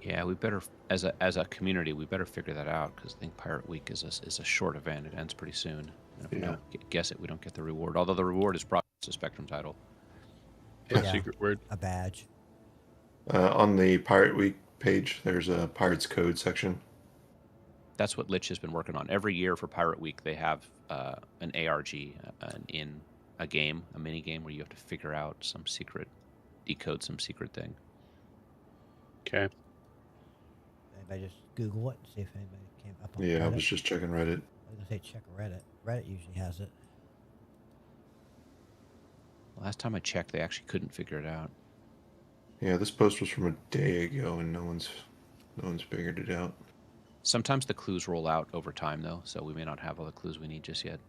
Yeah, we better, as a community, we better figure that out, because I think Pirate Week is a short event. It ends pretty soon. And if we don't guess it, we don't get the reward. Although the reward is probably a Spectrum title. Yeah, secret word. A badge. On the Pirate Week page, there's a Pirates Code section. That's what Lich has been working on. Every year for Pirate Week, they have an ARG in a game, a mini game, where you have to figure out some secret, decode some secret thing. Okay. Anybody just Google it and see if anybody came up on Yeah, Reddit? I was just checking Reddit. I was going to say check Reddit. Reddit usually has it. Last time I checked, they actually couldn't figure it out. Yeah, this post was from a day ago, and no one's figured it out. Sometimes the clues roll out over time, though, so we may not have all the clues we need just yet.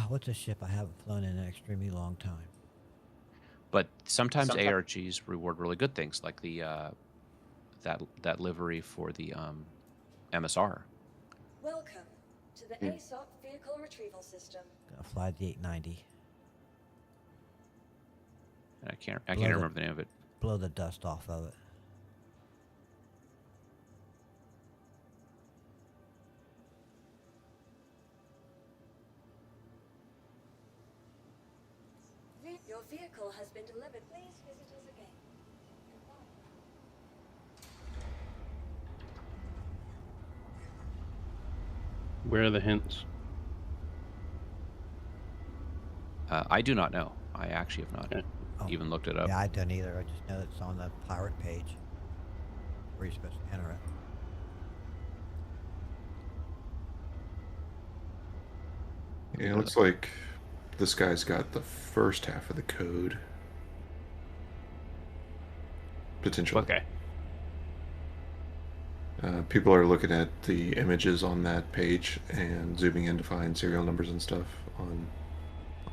What's a ship I haven't flown in an extremely long time? But sometimes ARGs reward really good things, like the that livery for the MSR. Welcome to the ASOP Vehicle Retrieval System. Gonna fly the 890. And I can't remember the name of it. Blow the dust off of it. Your vehicle has been delivered. Please visit us again. Where are the hints? I do not know. I actually have not even looked it up. Yeah, I don't either. I just know it's on the pirate page where you're supposed to enter it. Yeah, it looks like this guy's got the first half of the code. Potentially. Okay. People are looking at the images on that page and zooming in to find serial numbers and stuff on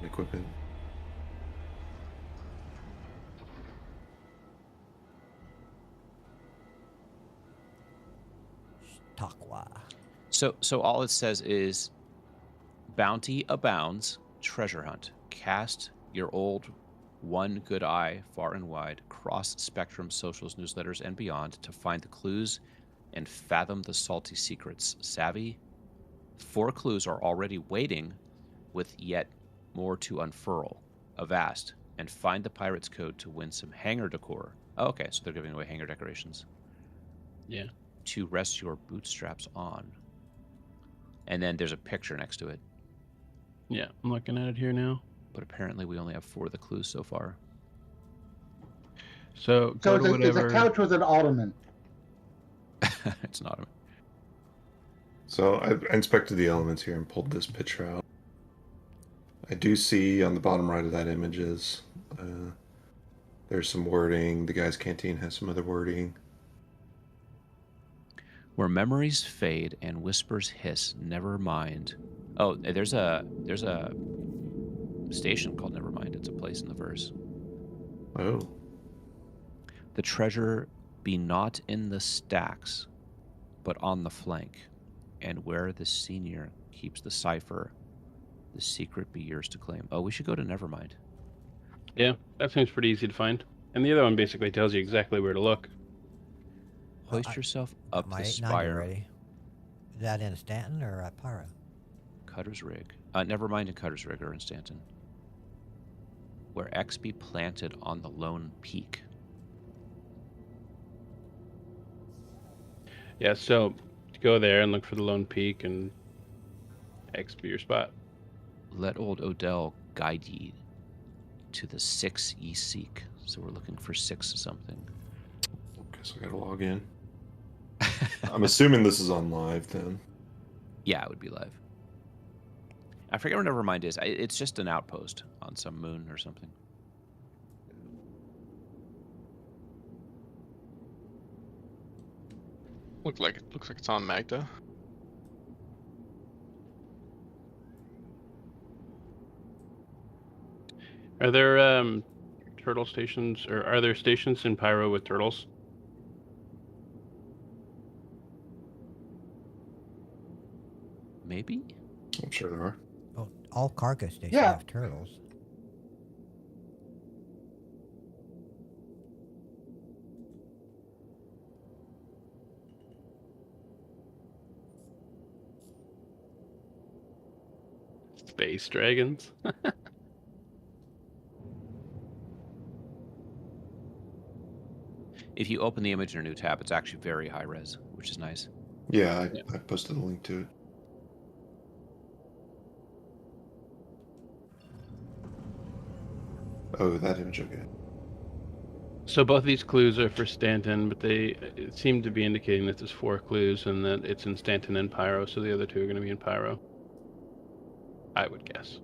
equipment. Takwa. So all it says is, bounty abounds, treasure hunt. Cast your old one good eye far and wide, cross spectrum socials, newsletters, and beyond to find the clues and fathom the salty secrets. Savvy? 4 clues are already waiting, with yet more to unfurl. Avast, and find the pirate's code to win some hangar decor. Oh, okay, so they're giving away hangar decorations. Yeah. To rest your bootstraps on. And then there's a picture next to it. Yeah, I'm looking at it here now. But apparently we only have 4 of the clues so far. So go to whatever. It's a couch with an ottoman. It's not. So I inspected the elements here and pulled this picture out. I do see on the bottom right of that images, there's some wording. The guy's canteen has some other wording. Where memories fade and whispers hiss, never mind. Oh, there's a station called Nevermind. It's a place in the verse. Oh. The treasure be not in the stacks, but on the flank. And where the senior keeps the cipher, the secret be yours to claim. Oh, we should go to Nevermind. Yeah, that seems pretty easy to find. And the other one basically tells you exactly where to look. Hoist yourself up my the 890 spire. ready. Is that in Stanton or at Pyro? Cutter's Rig. Nevermind and Cutter's Rig are in Stanton. Where X be planted on the lone peak. Yeah, so go there and look for the Lone Peak and X be your spot. Let old Odell guide ye to the 6 ye seek. So we're looking for 6 something. Guess I gotta log in. I'm assuming this is on live then. Yeah, it would be live. I forget where Nevermind is. It's just an outpost on some moon or something. looks like it's on Magda. Are there turtle stations, or are there stations in Pyro with turtles? Maybe. I'm sure there are. Well, all cargo stations Yeah. have turtles. Space dragons. If you open the image in a new tab, it's actually very high res, which is nice. Yeah, I posted a link to it. Oh, that image, okay. So both these clues are for Stanton, but they seem to be indicating that there's 4 clues and that it's in Stanton and Pyro, so the other 2 are going to be in Pyro. I would guess.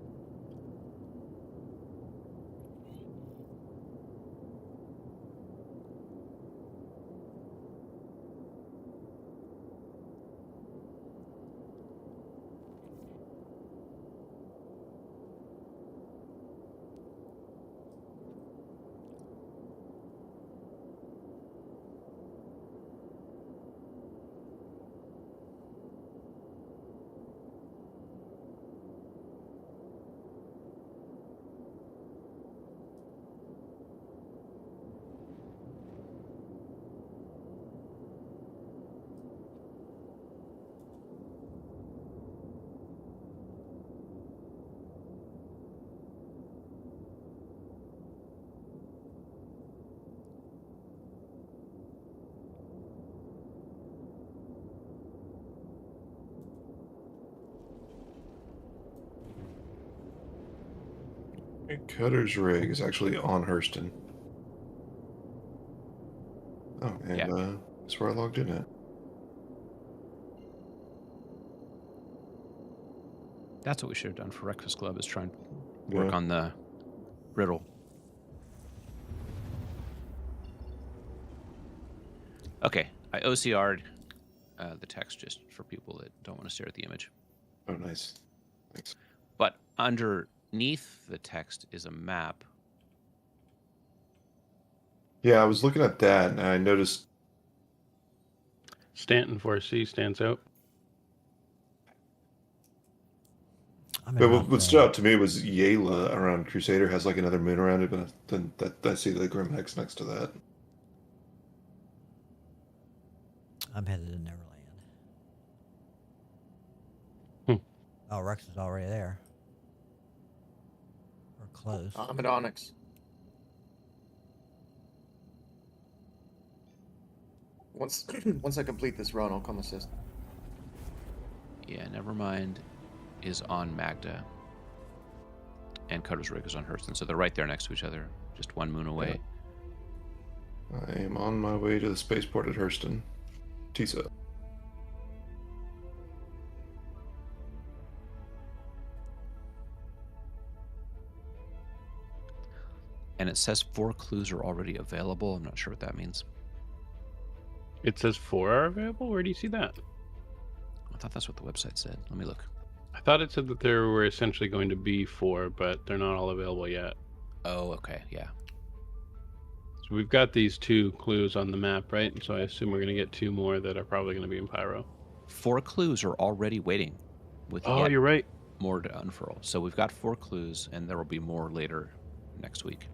Cutter's rig is actually on Hurston. Oh, and Yeah. that's where I logged in at. That's what we should have done for Breakfast Club, is try and work Yeah. on the riddle. Okay, I OCR'd the text just for people that don't want to stare at the image. Oh, nice. Thanks. But underneath the text is a map. Yeah, I was looking at that and I noticed. Stanton 4C stands out. But what stood out to me was Yayla around Crusader has like another moon around it, but then I see the Grim Hex next to that. I'm headed to Neverland. Oh, Rex is already there. We're close. I'm at Onyx. Once I complete this run, I'll come assist. Yeah, Nevermind is on Magda. And Cutter's Rig is on Hurston. So they're right there next to each other, just 1 moon away. I am on my way to the spaceport at Hurston. Tisa. And it says 4 clues are already available. I'm not sure what that means. It says 4 are available? Where do you see that? I thought that's what the website said. Let me look. I thought it said that there were essentially going to be 4, but they're not all available yet. Oh, okay, yeah. So we've got these 2 clues on the map, right? So I assume we're going to get 2 more that are probably going to be in Pyro. 4 clues are already waiting with Oh, yet you're right. more to unfurl. So we've got 4 clues, and there will be more later next week.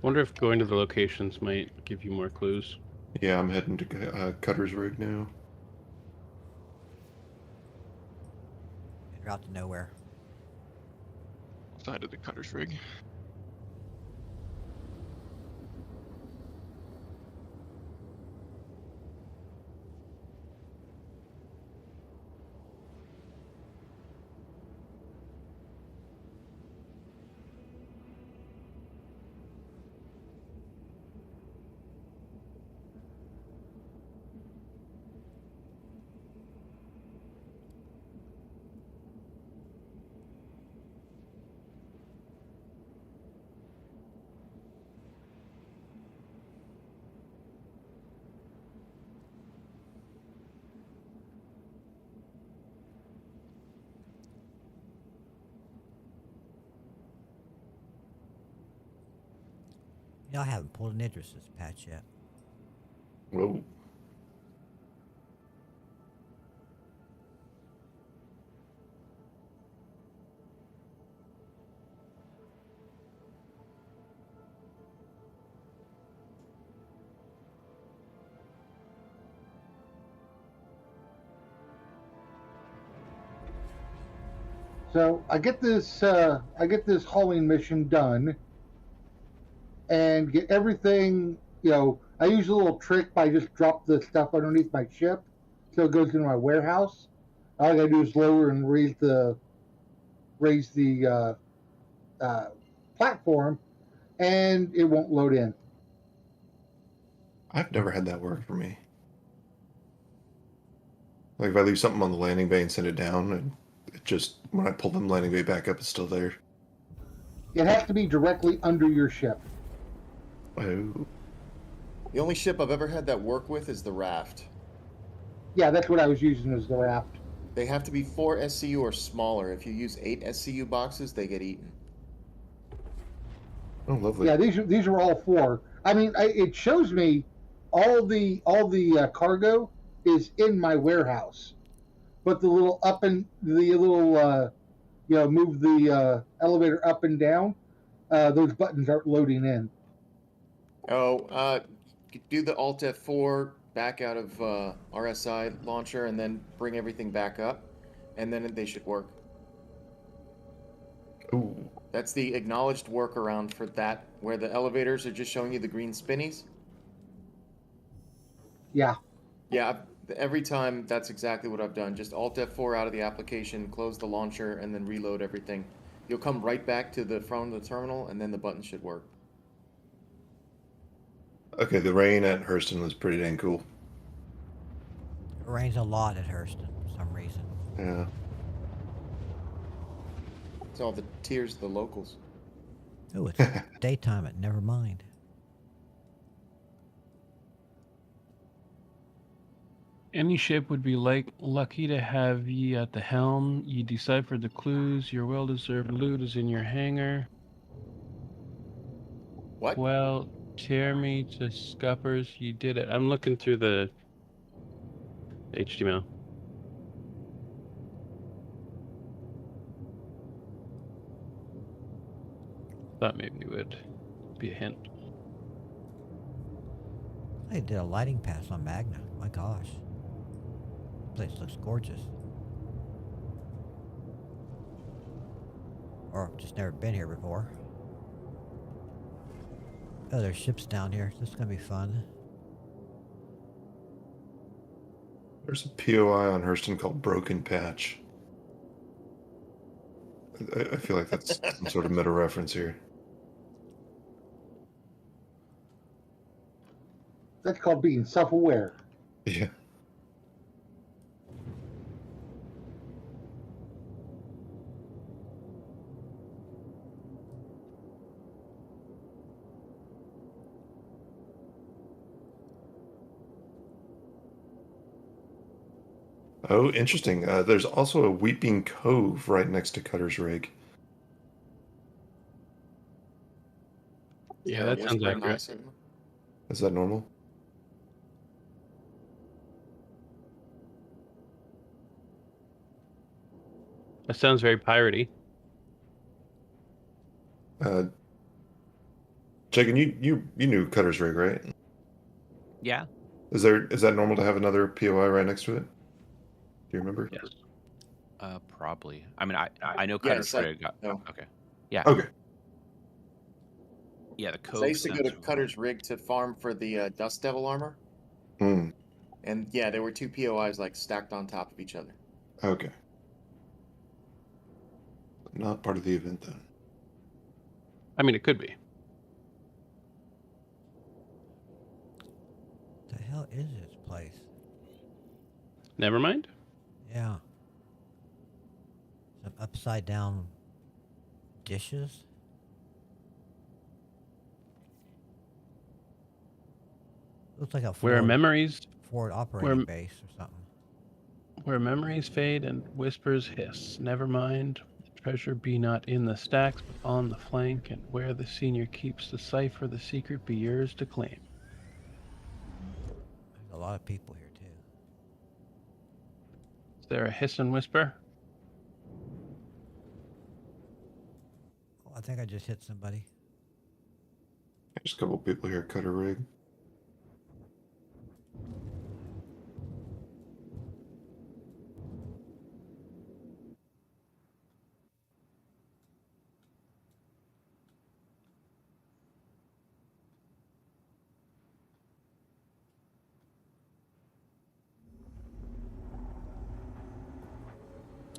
Wonder if going to the locations might give you more clues. Yeah, I'm heading to Cutter's Rig now. You're out to nowhere. Side of the Cutter's Rig. Y'all haven't pulled an Idris this patch yet. Whoa. So I get this hauling mission done, and get everything. I use a little trick by just drop the stuff underneath my ship, so it goes into my warehouse. All I gotta do is lower and raise the platform, and it won't load in. I've never had that work for me. Like if I leave something on the landing bay and send it down, and it just when I pull the landing bay back up, it's still there. It has to be directly under your ship. Oh. The only ship I've ever had that work with is the Raft. Yeah, that's what I was using as the raft. They have to be 4 SCU or smaller. If you use 8 SCU boxes, they get eaten. Oh, lovely. Yeah, these are all 4. I mean, it shows me all the cargo is in my warehouse, but the little move the elevator up and down, those buttons aren't loading in. Do the Alt F4 back out of RSI launcher and then bring everything back up, and then they should work. Ooh. That's the acknowledged workaround for that, where the elevators are just showing you the green spinnies. Yeah. Yeah, every time that's exactly what I've done. Just Alt F4 out of the application, close the launcher, and then reload everything. You'll come right back to the front of the terminal, and then the button should work. Okay, the rain at Hurston was pretty dang cool. It rains a lot at Hurston for some reason. Yeah. It's all the tears of the locals. Oh, it's daytime at Nevermind. Any ship would be lucky to have ye at the helm. Ye deciphered the clues. Your well-deserved loot is in your hangar. What? Well, tear me to scuppers. You did it. I'm looking through the HTML. Thought maybe it would be a hint. They did a lighting pass on Magna. My gosh. This place looks gorgeous. Or just never been here before. Oh, there's ships down here. This is gonna be fun. There's a POI on Hurston called Broken Patch. I feel like that's some sort of meta reference here. That's called being self-aware. Yeah. Oh, interesting. There's also a Weeping Cove right next to Cutter's Rig. Yeah, that sounds accurate. Nice. Is that normal? That sounds very piratey. Jagan, you knew Cutter's Rig, right? Yeah. Is that normal to have another POI right next to it? Do you remember? Yes. Probably. I mean, I know Cutter's Rig. No. Okay. Yeah. Okay. Yeah, the code. I used to go to Cutter's Rig to farm for the Dust Devil armor. Hmm. And yeah, there were 2 POIs like stacked on top of each other. Okay. Not part of the event then. I mean, it could be. The hell is this place? Never mind. Yeah. Some upside down dishes. Looks like a Where memories forward operating base or something. Where memories fade and whispers hiss. Never mind. Treasure be not in the stacks, but on the flank, and where the senior keeps the cipher, the secret be yours to claim. There's a lot of people here too. Is there a hiss and whisper? Oh, I think I just hit somebody. There's a couple people here. Cutter rig.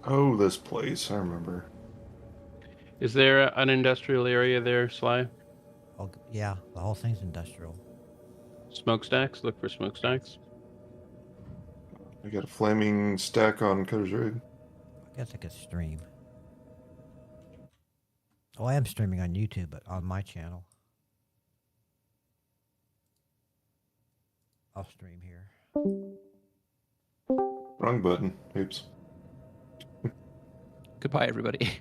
Oh, this place. I remember. Is there an industrial area there, Sly? Oh, yeah, the whole thing's industrial. Smokestacks? Look for smokestacks. I got a flaming stack on Cutter's rig. I guess I could stream. Oh, I am streaming on YouTube, but on my channel. I'll stream here. Wrong button. Oops. Goodbye, everybody.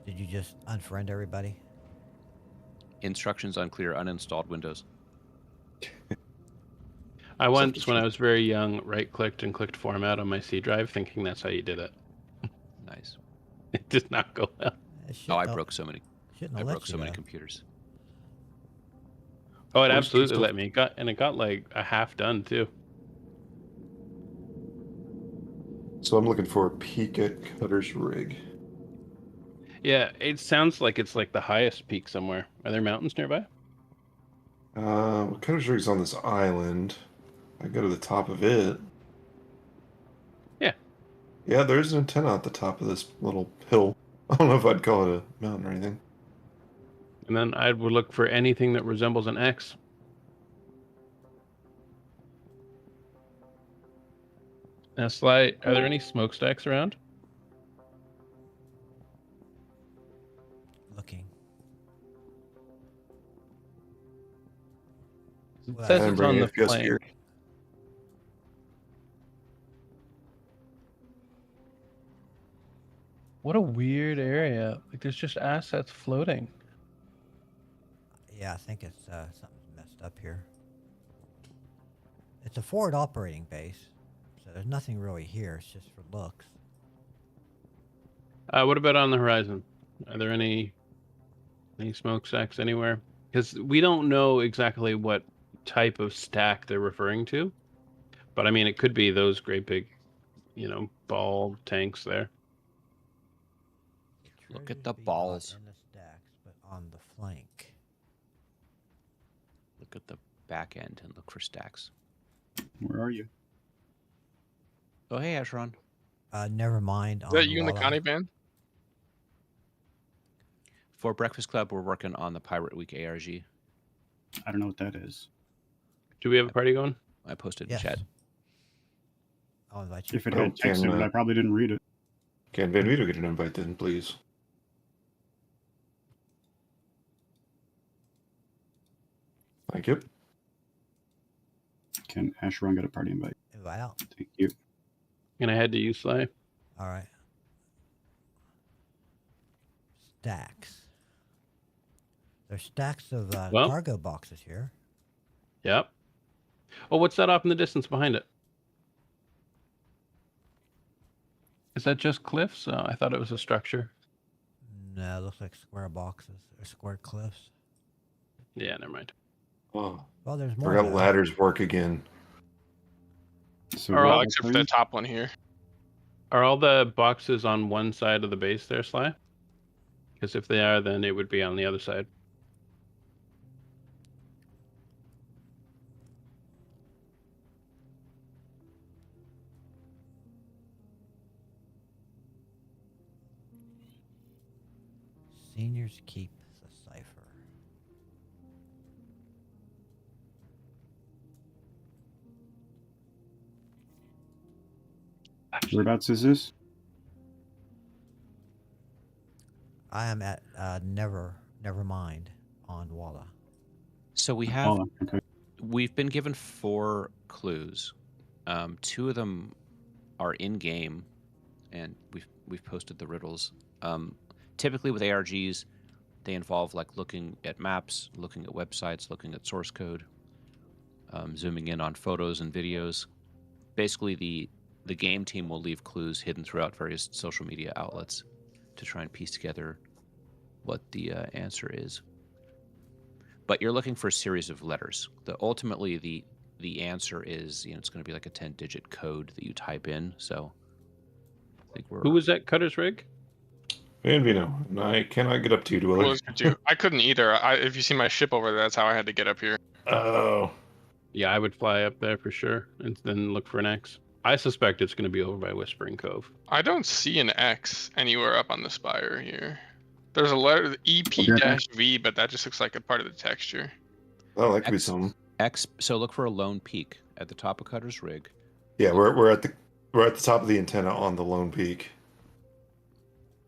Did you just unfriend everybody? Instructions unclear. Uninstalled Windows. I once, when I was very young, right-clicked and clicked format on my C drive, thinking that's how you did it. Nice. It did not go well. Oh, I broke so many. I broke so many computers. Oh, it absolutely let me. It got like a half done too. So I'm looking for a peek at Cutter's rig. Yeah, it sounds like it's like the highest peak somewhere. Are there mountains nearby? Well, Cutter's rig's on this island. I go to the top of it. Yeah. Yeah, there's an antenna at the top of this little hill. I don't know if I'd call it a mountain or anything. And then I would look for anything that resembles an X. Now, Sly, are there any smokestacks around? Looking. It says it's on the flank. What a weird area. Like, there's just assets floating. Yeah, I think it's something's messed up here. It's a forward operating base, so there's nothing really here. It's just for looks. What about on the horizon? Are there any smokestacks anywhere? Because we don't know exactly what type of stack they're referring to. But I mean, it could be those great big, ball tanks there. Look at the balls. Not in the stacks, but on the flank. Look at the back end and look for stacks. Where are you? Oh, hey, Ashron. Never mind. Is that you and the Connie band? For Breakfast Club, we're working on the Pirate Week ARG. I don't know what that is. Do we have a party going? I posted Yes. in chat. I'll invite you. If it had text in it, I probably didn't read it. Can Van Vito get an invite then, please? Thank you. Can Asheron get a party invite? Invite out. Thank you. And I had to use Sly. All right. Stacks. There's stacks of cargo boxes here. Yep. Oh, what's that off in the distance behind it? Is that just cliffs? Oh, I thought it was a structure. No, it looks like square boxes or square cliffs. Yeah, never mind. Oh, well, there's more. Forgot ladders work again. So well, except for the top one here. Are all the boxes on one side of the base there, Sly? Because if they are, then it would be on the other side. Seniors keep the cipher. Whereabouts is this? I am at Never Mind on Walla. So we have okay. We've been given 4 clues. 2 of them are in game, and we've posted the riddles. Typically with ARGs, they involve like looking at maps, looking at websites, looking at source code, zooming in on photos and videos. Basically, the game team will leave clues hidden throughout various social media outlets to try and piece together what the answer is. But you're looking for a series of letters. Ultimately, the answer is, it's going to be like a 10-digit code that you type in. So I think we're... Who was that Cutter's Rig? Vino, and I cannot get up to you, What Dweller. was it do? I couldn't either. If you see my ship over there, that's how I had to get up here. Oh. Yeah, I would fly up there for sure and then look for an X. I suspect it's going to be over by Whispering Cove. I don't see an X anywhere up on the spire here. There's a letter, EP-V, but that just looks like a part of the texture. Oh, that could be something. X. So look for a lone peak at the top of Cutter's Rig. Yeah, we're at the top of the antenna on the lone peak.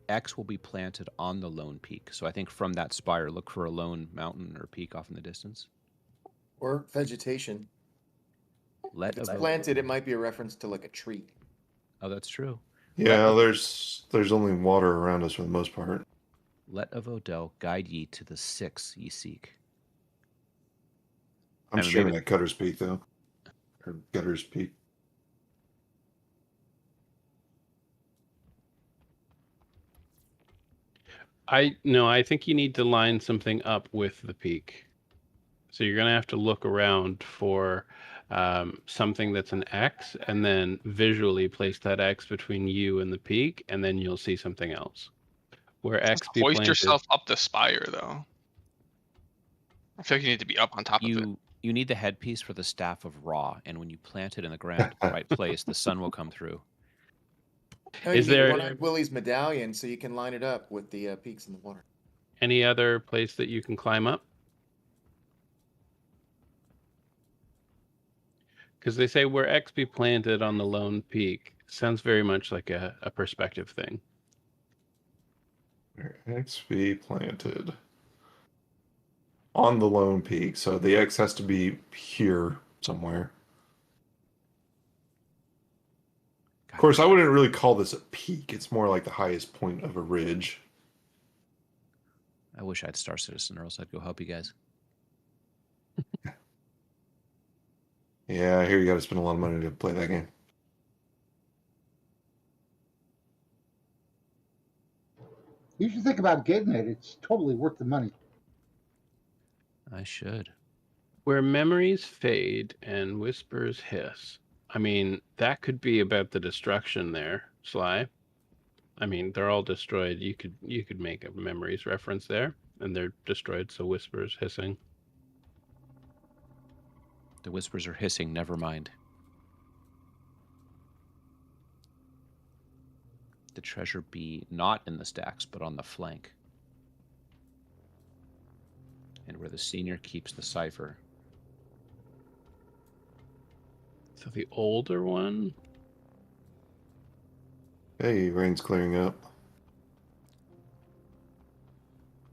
X will be planted on the lone peak. So I think from that spire, look for a lone mountain or peak off in the distance. Or vegetation. If it's planted, it might be a reference to like a tree. Oh, that's true. Yeah, there's only water around us for the most part. Let of Odell guide ye to the 6 ye seek. I'm streaming at Cutter's Peak, though. Or Cutter's Peak. I think you need to line something up with the peak. So you're going to have to look around for something that's an X, and then visually place that X between you and the peak, and then you'll see something else. Where X be Hoist planted. yourself up the spire, though. I feel like you need to be up on top of it. You need the headpiece for the Staff of Ra, and when you plant it in the ground at the right place, the sun will come through. No, Is you need there One-Eyed Willie's medallion so you can line it up with the peaks in the water? any other place that you can climb up? Because they say where X be planted on the lone peak. Sounds very much like a perspective thing. Where X be planted on the lone peak, so the X has to be here somewhere. Of course, I wouldn't really call this a peak. It's more like the highest point of a ridge. I wish I had Star Citizen, or else I'd go help you guys. Yeah, I hear you got to spend a lot of money to play that game. You should think about getting it. It's totally worth the money. I should. Where memories fade and whispers hiss. I mean, that could be about the destruction there, Sly. I mean, they're all destroyed. You could make a memories reference there, and they're destroyed, so whispers hissing. The whispers are hissing, never mind. The treasure be not in the stacks, but on the flank. And where the senior keeps the cipher. So the older one? Hey, rain's clearing up.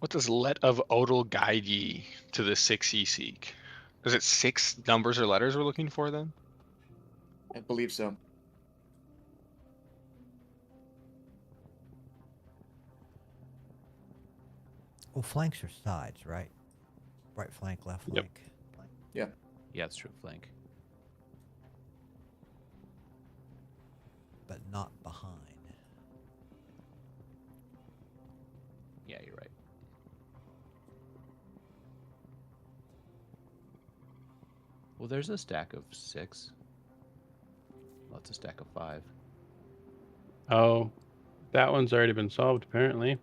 What does let of Odal guide ye to the 6 ye seek? Is it 6 numbers or letters we're looking for then? I believe so. Well, flanks are sides, right? Right flank, left Yep. flank. Yeah. Yeah, it's true, flank. But not behind. Yeah, you're right. Well, there's a stack of 6. Well, it's a stack of 5. Oh, that one's already been solved, apparently.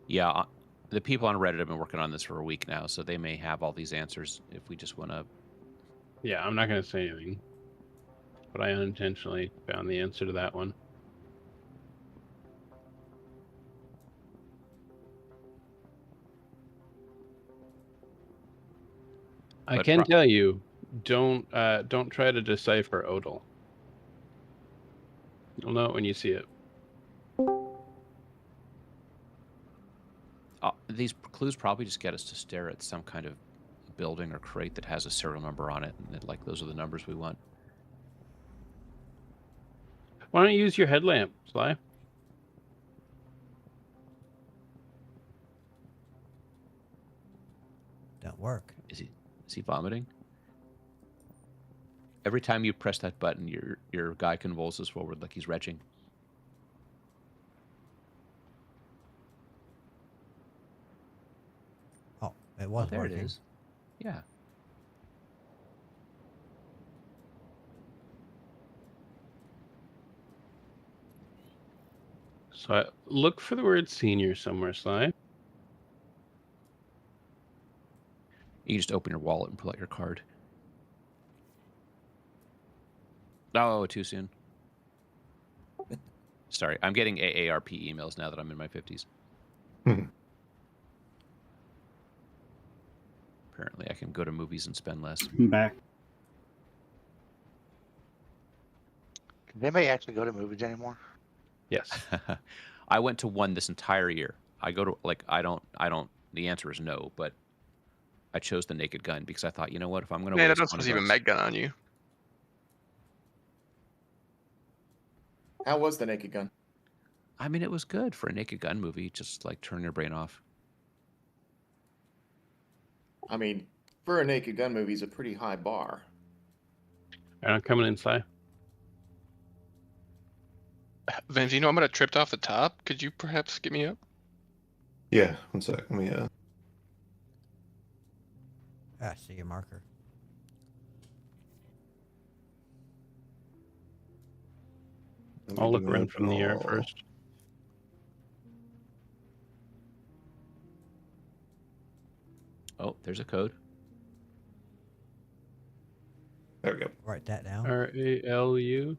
Yeah, the people on Reddit have been working on this for a week now, so they may have all these answers if we just want to... Yeah, I'm not going to say anything. But I unintentionally found the answer to that one. I But can tell you, don't try to decipher Odal. You'll know it when you see it. These clues probably just get us to stare at some kind of building or crate that has a serial number on it, and that, like, those are the numbers we want. Why don't you use your headlamp, Sly? Don't work. Is he vomiting? Every time you press that button, your guy convulses forward like he's retching. Oh, it was there working. it is. Yeah. So look for the word senior somewhere, Sly. You can just open your wallet and pull out your card. Oh, too soon. Sorry, I'm getting AARP emails now that I'm in my 50s. Apparently, I can go to movies and spend less. I'm back. Can anybody actually go to movies anymore? Yes. I went to one this entire year. I go to, like, I don't, the answer is no, but I chose the Naked Gun because I thought, you know what, if I'm going to Man, waste that doesn't even Meg gun on you. How was the Naked Gun? I mean, it was good for a Naked Gun movie. Just like turn your brain off. I mean, for a Naked Gun movie, it's a pretty high bar. I'm coming inside. Vince, you know I'm gonna tripped off the top. Could you perhaps get me up? Yeah, one sec. Let me Ah, see your marker. I'll look around from the air first. Oh, there's a code. There we go. Write that down. RALU.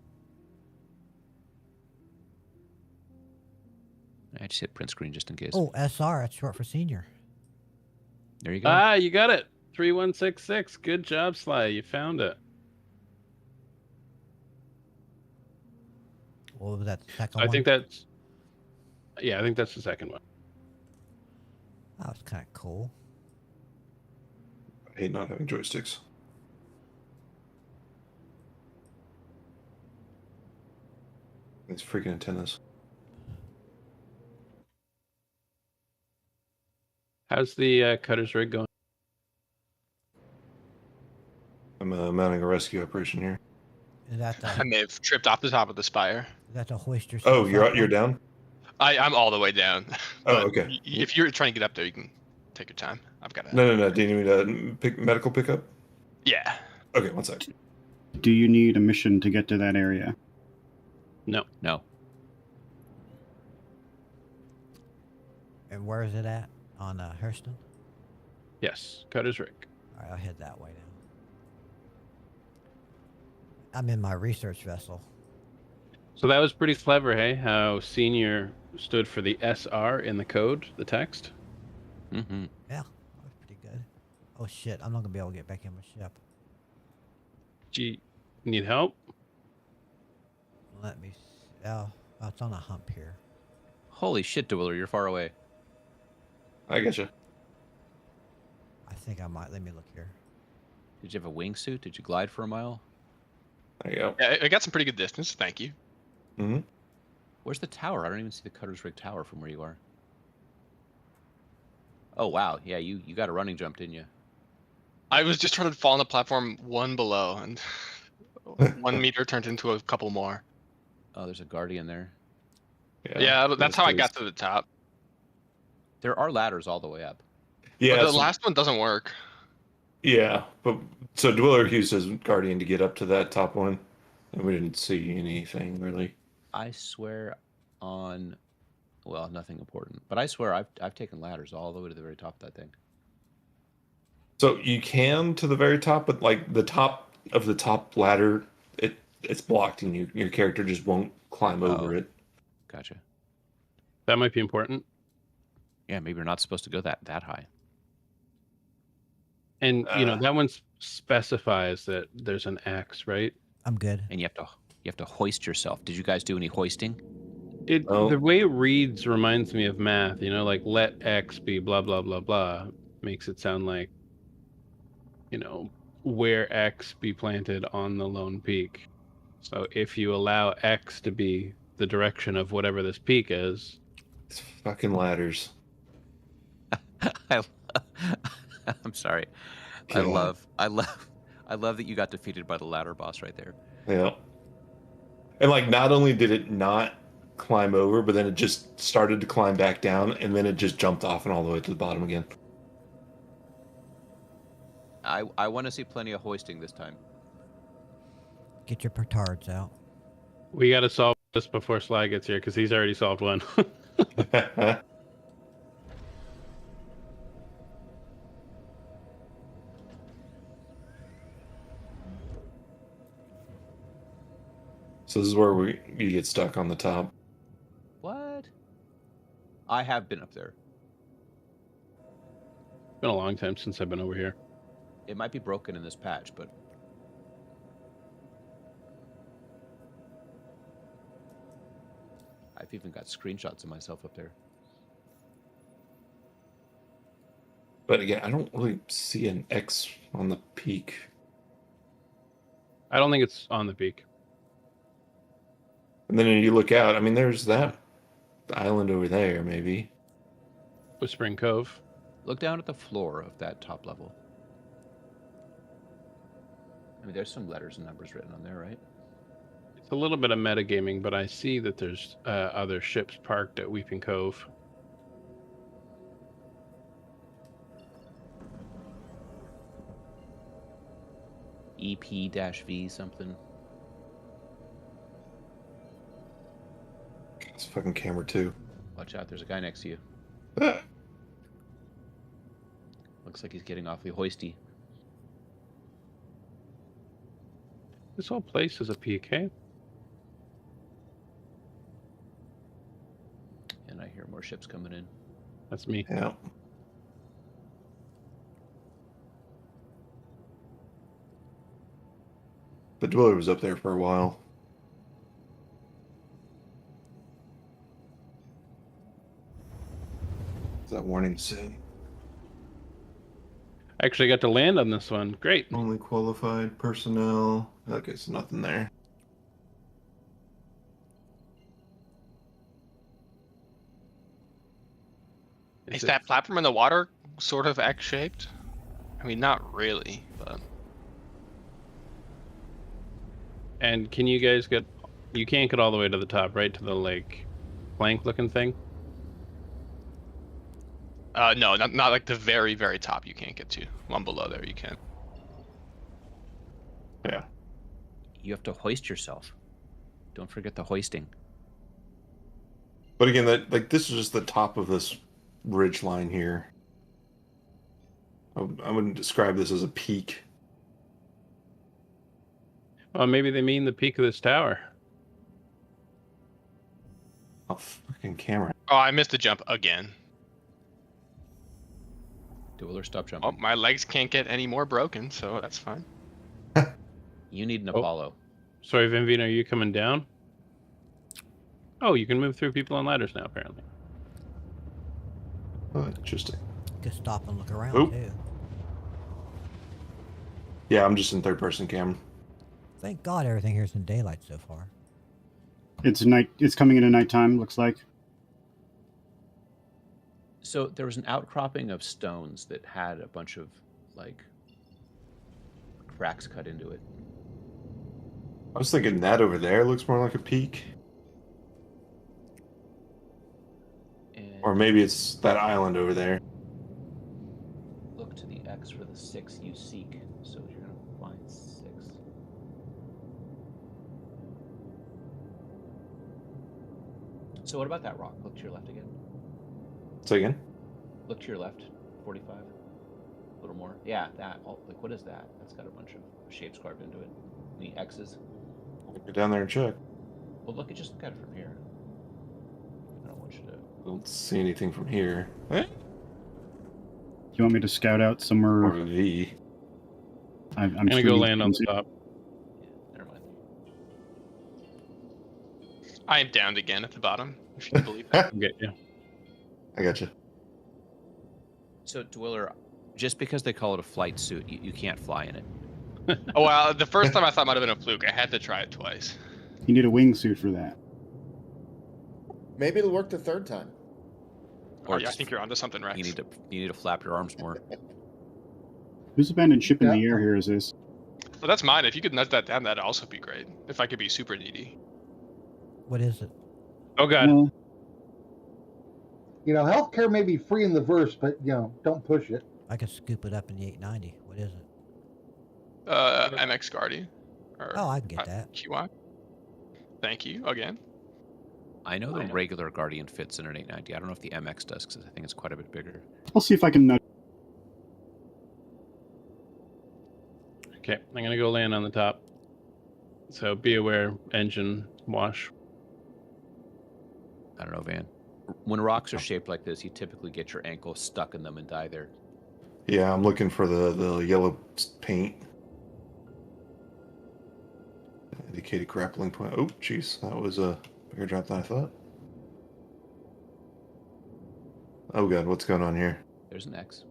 I just hit print screen just in case. Oh, SR. That's short for senior. There you go. Ah, you got it. 3166. Good job, Sly. You found it. What was that? The second I one? think that's. Yeah, I think that's the second one. That was kind of cool. I hate not having joysticks. These freaking antennas. How's the cutter's rig going? I'm mounting a rescue operation here. Is that the, I may have tripped off the top of the spire. is that the hoist yourself Oh, up you're one? down? I'm all the way down. Oh, But okay. If you're trying to get up there, you can take your time. I've got to. No. Do you need a medical pickup? Yeah. Okay, one sec. Do you need a mission to get to that area? No. No. And where is it at? On Hurston? Yes, cutter's rig. All right, I'll head that way now. I'm in my research vessel. So that was pretty clever, hey? How senior stood for the SR in the code, the text. Mm-hmm. Yeah, that was pretty good. Oh shit, I'm not gonna be able to get back in my ship. Do you need help? Let me see. Oh, it's on a hump here. Holy shit, Dwiller, you're far away. I getcha. I think I might. Let me look here. Did you have a wingsuit? Did you glide for a mile? There you go. Yeah, I got some pretty good distance. Thank you. Mm-hmm. Where's the tower? I don't even see the cutter's rig tower from where you are. Oh, wow. Yeah, you got a running jump, didn't you? I was just trying to fall on the platform one below, and 1 meter turned into a couple more. Oh, there's a guardian there. Yeah, that's how I got to the top. There are ladders all the way up. Yeah. But the last one doesn't work. Yeah, but so Dweller used his guardian to get up to that top one, and we didn't see anything really. I swear on, well, nothing important, but I swear I've taken ladders all the way to the very top of that thing. So you can to the very top, but like the top of the top ladder, it's blocked, and your character just won't climb over it. Gotcha. That might be important. Yeah, maybe you're not supposed to go that high. And you know that one specifies that there's an X, right? I'm good. And you have to hoist yourself. Did you guys do any hoisting? The way it reads reminds me of math. You know, like let X be blah blah blah blah makes it sound like, you know, where X be planted on the lone peak. So if you allow X to be the direction of whatever this peak is, It's fucking ladders. I'm sorry. I love that you got defeated by the ladder boss right there. Yeah. And like, not only did it not climb over, but then it just started to climb back down, and then it just jumped off and all the way to the bottom again. I want to see plenty of hoisting this time. Get your petards out. we got to solve this before Sly gets here because he's already solved one. So this is where you get stuck on the top. What? I have been up there. It's been a long time since I've been over here. It might be broken in this patch, but I've even got screenshots of myself up there. But again, I don't really see an X on the peak. I don't think it's on the peak. And then you look out, I mean, there's that island over there, maybe. Whispering Cove. Look down at the floor of that top level. I mean, there's some letters and numbers written on there, right? It's a little bit of metagaming, but I see that there's other ships parked at Weeping Cove. EP-V something. It's fucking camera 2. Watch out, there's a guy next to you. Looks like he's getting awfully hoisty. This whole place is a PK. And I hear more ships coming in. That's me. Yeah. The dweller was up there for a while. What's that warning say? I actually got to land on this one. Great. Only qualified personnel. Okay, so nothing there. Is that platform in the water sort of X-shaped? I mean, not really, but... And can you guys get... You can't get all the way to the top, right? To the, like, plank-looking thing? No, not like the very, very top you can't get to. One below there you can. Yeah. You have to hoist yourself. Don't forget the hoisting. But again, this is just the top of this ridge line here. I wouldn't describe this as a peak. Oh, maybe they mean the peak of this tower. Oh, fucking camera. Oh, I missed the jump again. Dueler, stop jumping. Oh, my legs can't get any more broken, so that's fine. You need an Apollo. Sorry, Vinvine, are you coming down? Oh, you can move through people on ladders now, apparently. Oh, interesting. Just stop and look around, Oop. too. Yeah, I'm just in third person cam. Thank God everything here's in daylight so far. It's night. It's coming into nighttime. Looks like. So there was an outcropping of stones that had a bunch of, like, cracks cut into it. I was thinking that over there looks more like a peak. And Or maybe it's that island over there. look to the X for the 6 you seek. So you're going to find 6. So what about that rock? Look to your left again. Say again? Look to your left. 45. A little more. Yeah, that. Oh, like, what is that? That's got a bunch of shapes carved into it. Any X's? Go down there and check. Well, just look at it from here. I don't want you to... Don't see anything from here. Eh? Do you want me to scout out Or somewhere? a V. I'm I'm gonna go land on the top. Yeah, never mind. I am downed again at the bottom, if you can believe that. Get you. I got you. So, Dweller, just because they call it a flight suit, you can't fly in it. Oh, well, the first time I thought it might have been a fluke. I had to try it twice. You need a wingsuit for that. Maybe it'll work the third time. Or I think you're onto something, Rex. You need to flap your arms more. Whose abandoned ship in the air here is this? Well, that's mine. If you could nudge that down, that'd also be great. If I could be super needy. What is it? Oh god. You know, healthcare may be free in the verse, but you know, don't push it. I can scoop it up in the 890. What is it? MX Guardian. Oh, I can get that. QI. Thank you again. I know the regular Guardian fits in an 890. I don't know if the MX does, because I think it's quite a bit bigger. I'll see if I can nudge. Okay, I'm gonna go land on the top. So be aware, engine wash. I don't know, Van. When rocks are shaped like this, you typically get your ankle stuck in them and die there. Yeah, I'm looking for the yellow paint. Indicated grappling point. Oh, jeez, that was a bigger drop than I thought. Oh god, what's going on here? There's an X.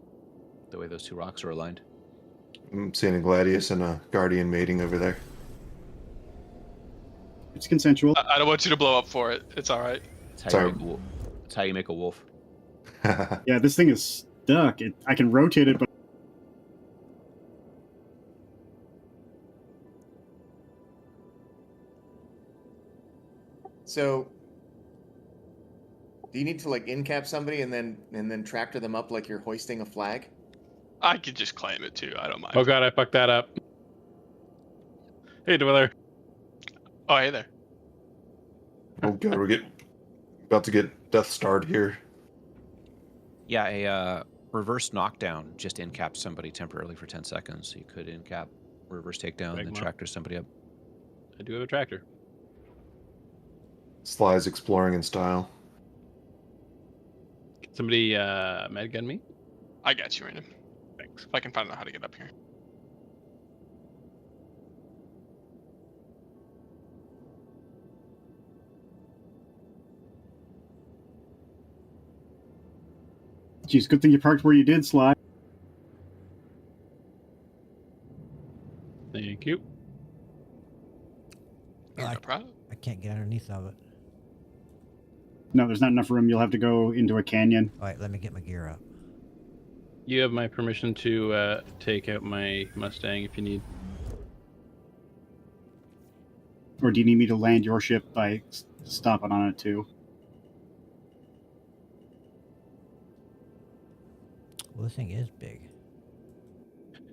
The way those two rocks are aligned. I'm seeing a Gladius and a Guardian mating over there. It's consensual. I don't want you to blow up for it. It's all right. That's how you make a wolf. Yeah, this thing is stuck. I can rotate it, but So, do you need to like in-cap somebody and then tractor them up like you're hoisting a flag? I could just claim it too. I don't mind. Oh god, I fucked that up. Hey, Dwiller. Oh, hey there. Oh god, we're about to get Death Starred here. Yeah, a reverse knockdown just incaps somebody temporarily for 10 seconds. So you could incap, reverse takedown, and then tractor somebody up. I do have a tractor. Sly's exploring in style. Can somebody medgun me? I got you, Random. Thanks. If I can find out how to get up here. geez, good thing you parked where you did, Sly. Thank you. I can't get underneath of it. No, there's not enough room. You'll have to go into a canyon. All right, let me get my gear up. You have my permission to take out my Mustang if you need. Or do you need me to land your ship by stomping on it too? Well, this thing is big.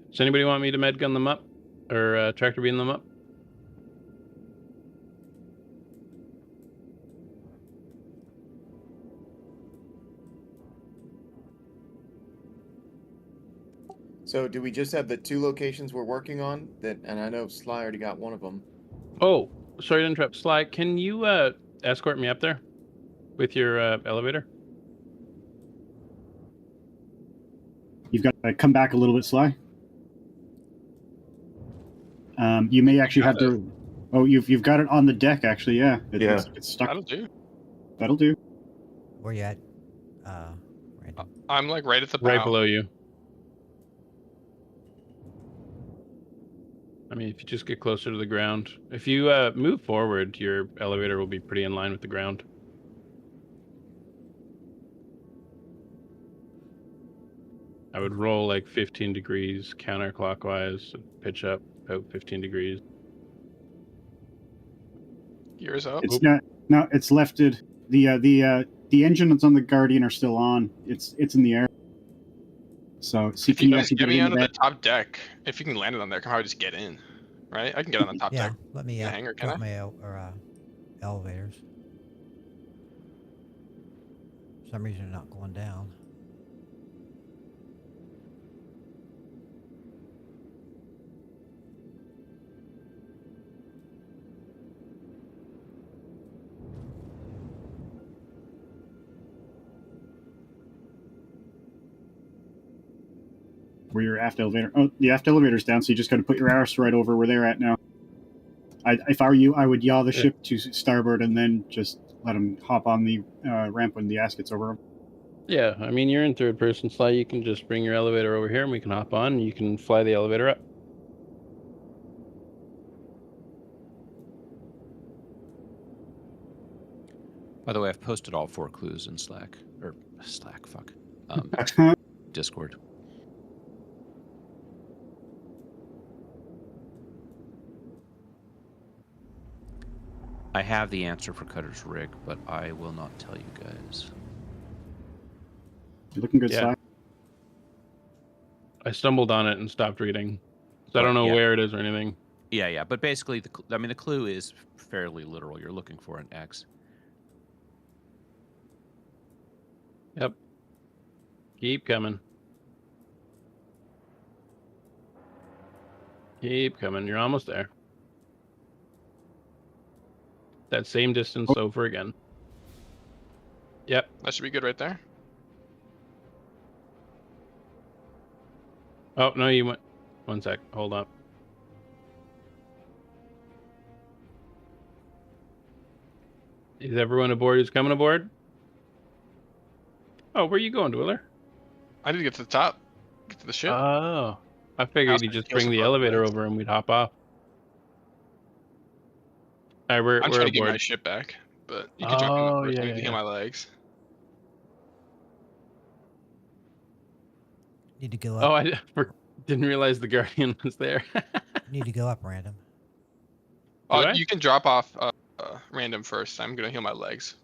Does anybody want me to med gun them up? Or tractor beam them up? So do we just have the 2 locations we're working on? And I know Sly already got one of them. Oh, sorry to interrupt. Sly, can you escort me up there with your elevator? You've got to come back a little bit, Sly. You may actually have to. Oh, you've got it on the deck, actually. Yeah. It's stuck. That'll do. That'll do. Where you at? I'm like right at the bow. Right below you. I mean, if you just get closer to the ground. If you move forward, your elevator will be pretty in line with the ground. I would roll like 15 degrees counterclockwise, pitch up about 15 degrees. Gears up. It's not. No, it's lefted. The engine that's on the Guardian are still on. It's in the air. So see, if you guys get me onto the top deck, if you can land it on there, I can probably just get in, right? I can get on the top deck. Let me hangar, can I? my elevators. For some reason, they're not going down. Where your aft elevator? Oh, the aft elevator's down, so you just got to put your arse right over where they're at now. If I were you, I would yaw the ship to starboard and then just let them hop on the ramp when the ass gets over them. Yeah, I mean, you're in third person, Sly. You can just bring your elevator over here and we can hop on and you can fly the elevator up. By the way, I've posted all 4 clues in Slack. Or Slack, fuck. Discord. I have the answer for Cutter's Rig, but I will not tell you guys. You're looking good, Yeah. Slack. I stumbled on it and stopped reading. So I don't know where it is or anything. Yeah. But basically, the clue is fairly literal. You're looking for an X. Yep. Keep coming. Keep coming. You're almost there. That same distance over again. Yep. That should be good right there. Oh, no, you went. One sec. Hold up. Is everyone aboard who's coming aboard? Oh, where are you going, Dweller? I need to get to the top. Get to the ship. Oh. I figured you'd just bring the elevator over and we'd hop off. All right, I'm we're trying to get aboard. my ship back, but you can jump in Oh, first. I yeah, need to heal yeah. my legs. Need to go up. Oh, I didn't realize the Guardian was there. Need to go up random. Oh, I? you can drop off random first. I'm gonna heal my legs.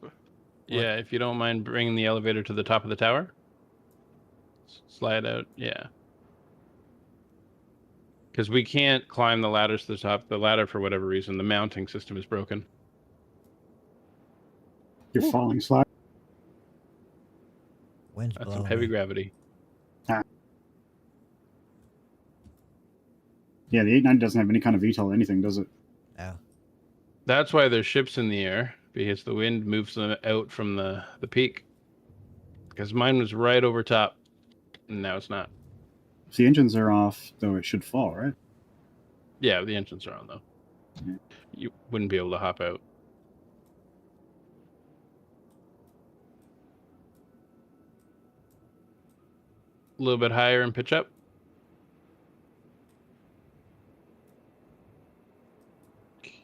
Yeah, if you don't mind bringing the elevator to the top of the tower. Slide out, yeah. Because we can't climb the ladders to the top. The ladder, for whatever reason, the mounting system is broken. You're falling, Slack. Wind's That's blowing. some heavy me. gravity. Yeah, the 8-9 doesn't have any kind of VTOL or anything, does it? No. That's why there's ships in the air, because the wind moves them out from the peak. Because mine was right over top, and now it's not. If the engines are off, though, it should fall, right? Yeah, the engines are on, though. Yeah. You wouldn't be able to hop out. A little bit higher and pitch up.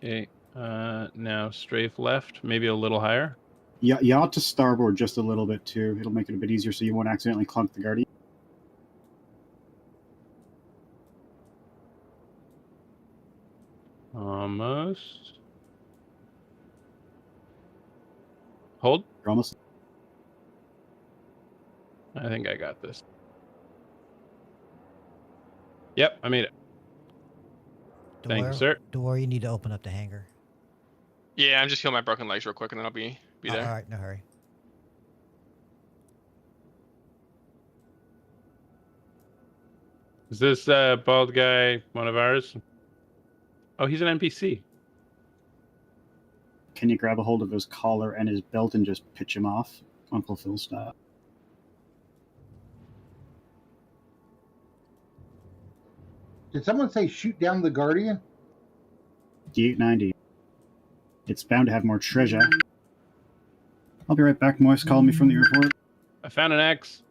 Okay, now strafe left, maybe a little higher. Yeah, yaw to starboard just a little bit, too. It'll make it a bit easier so you won't accidentally clunk the Guardian. Almost. Hold. You're almost. I think I got this. Yep, I made it. Thank you, sir. Door, you need to open up the hangar. Yeah, I'm just healing my broken legs real quick, and then I'll be there. All right, no hurry. Is this bald guy one of ours? Oh, he's an NPC. Can you grab a hold of his collar and his belt and just pitch him off? Uncle Phil style. Did someone say shoot down the Guardian? D890. It's bound to have more treasure. I'll be right back. Moist called me from the airport. I found an X.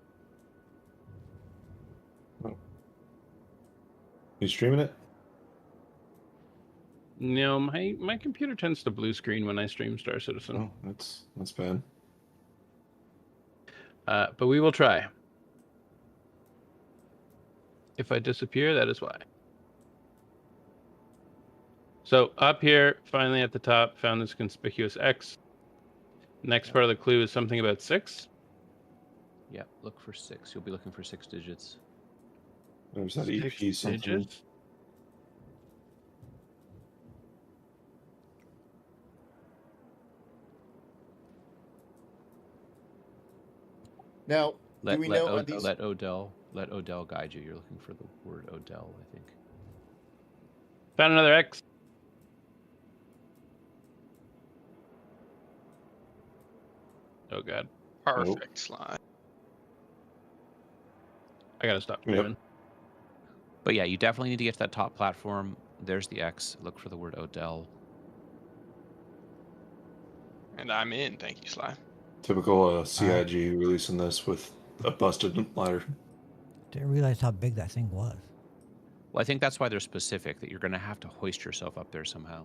You streaming it? No, my computer tends to blue screen when I stream Star Citizen. Oh, that's bad. But we will try. If I disappear, that is why. So up here, finally at the top, found this conspicuous X. Next part of the clue is something about 6. Yeah, look for 6. You'll be looking for 6 digits. There's that 6 EP something. digits. Now, Let do we know let Odell guide you. You're looking for the word Odell, I think. Found another X. Oh god. Perfect slide. I gotta stop Yep. streaming. But yeah, you definitely need to get to that top platform. There's the X. Look for the word Odell. And I'm in. Thank you, Sly. Typical CIG releasing this with a busted ladder. Didn't realize how big that thing was. Well, I think that's why they're specific, that you're going to have to hoist yourself up there somehow.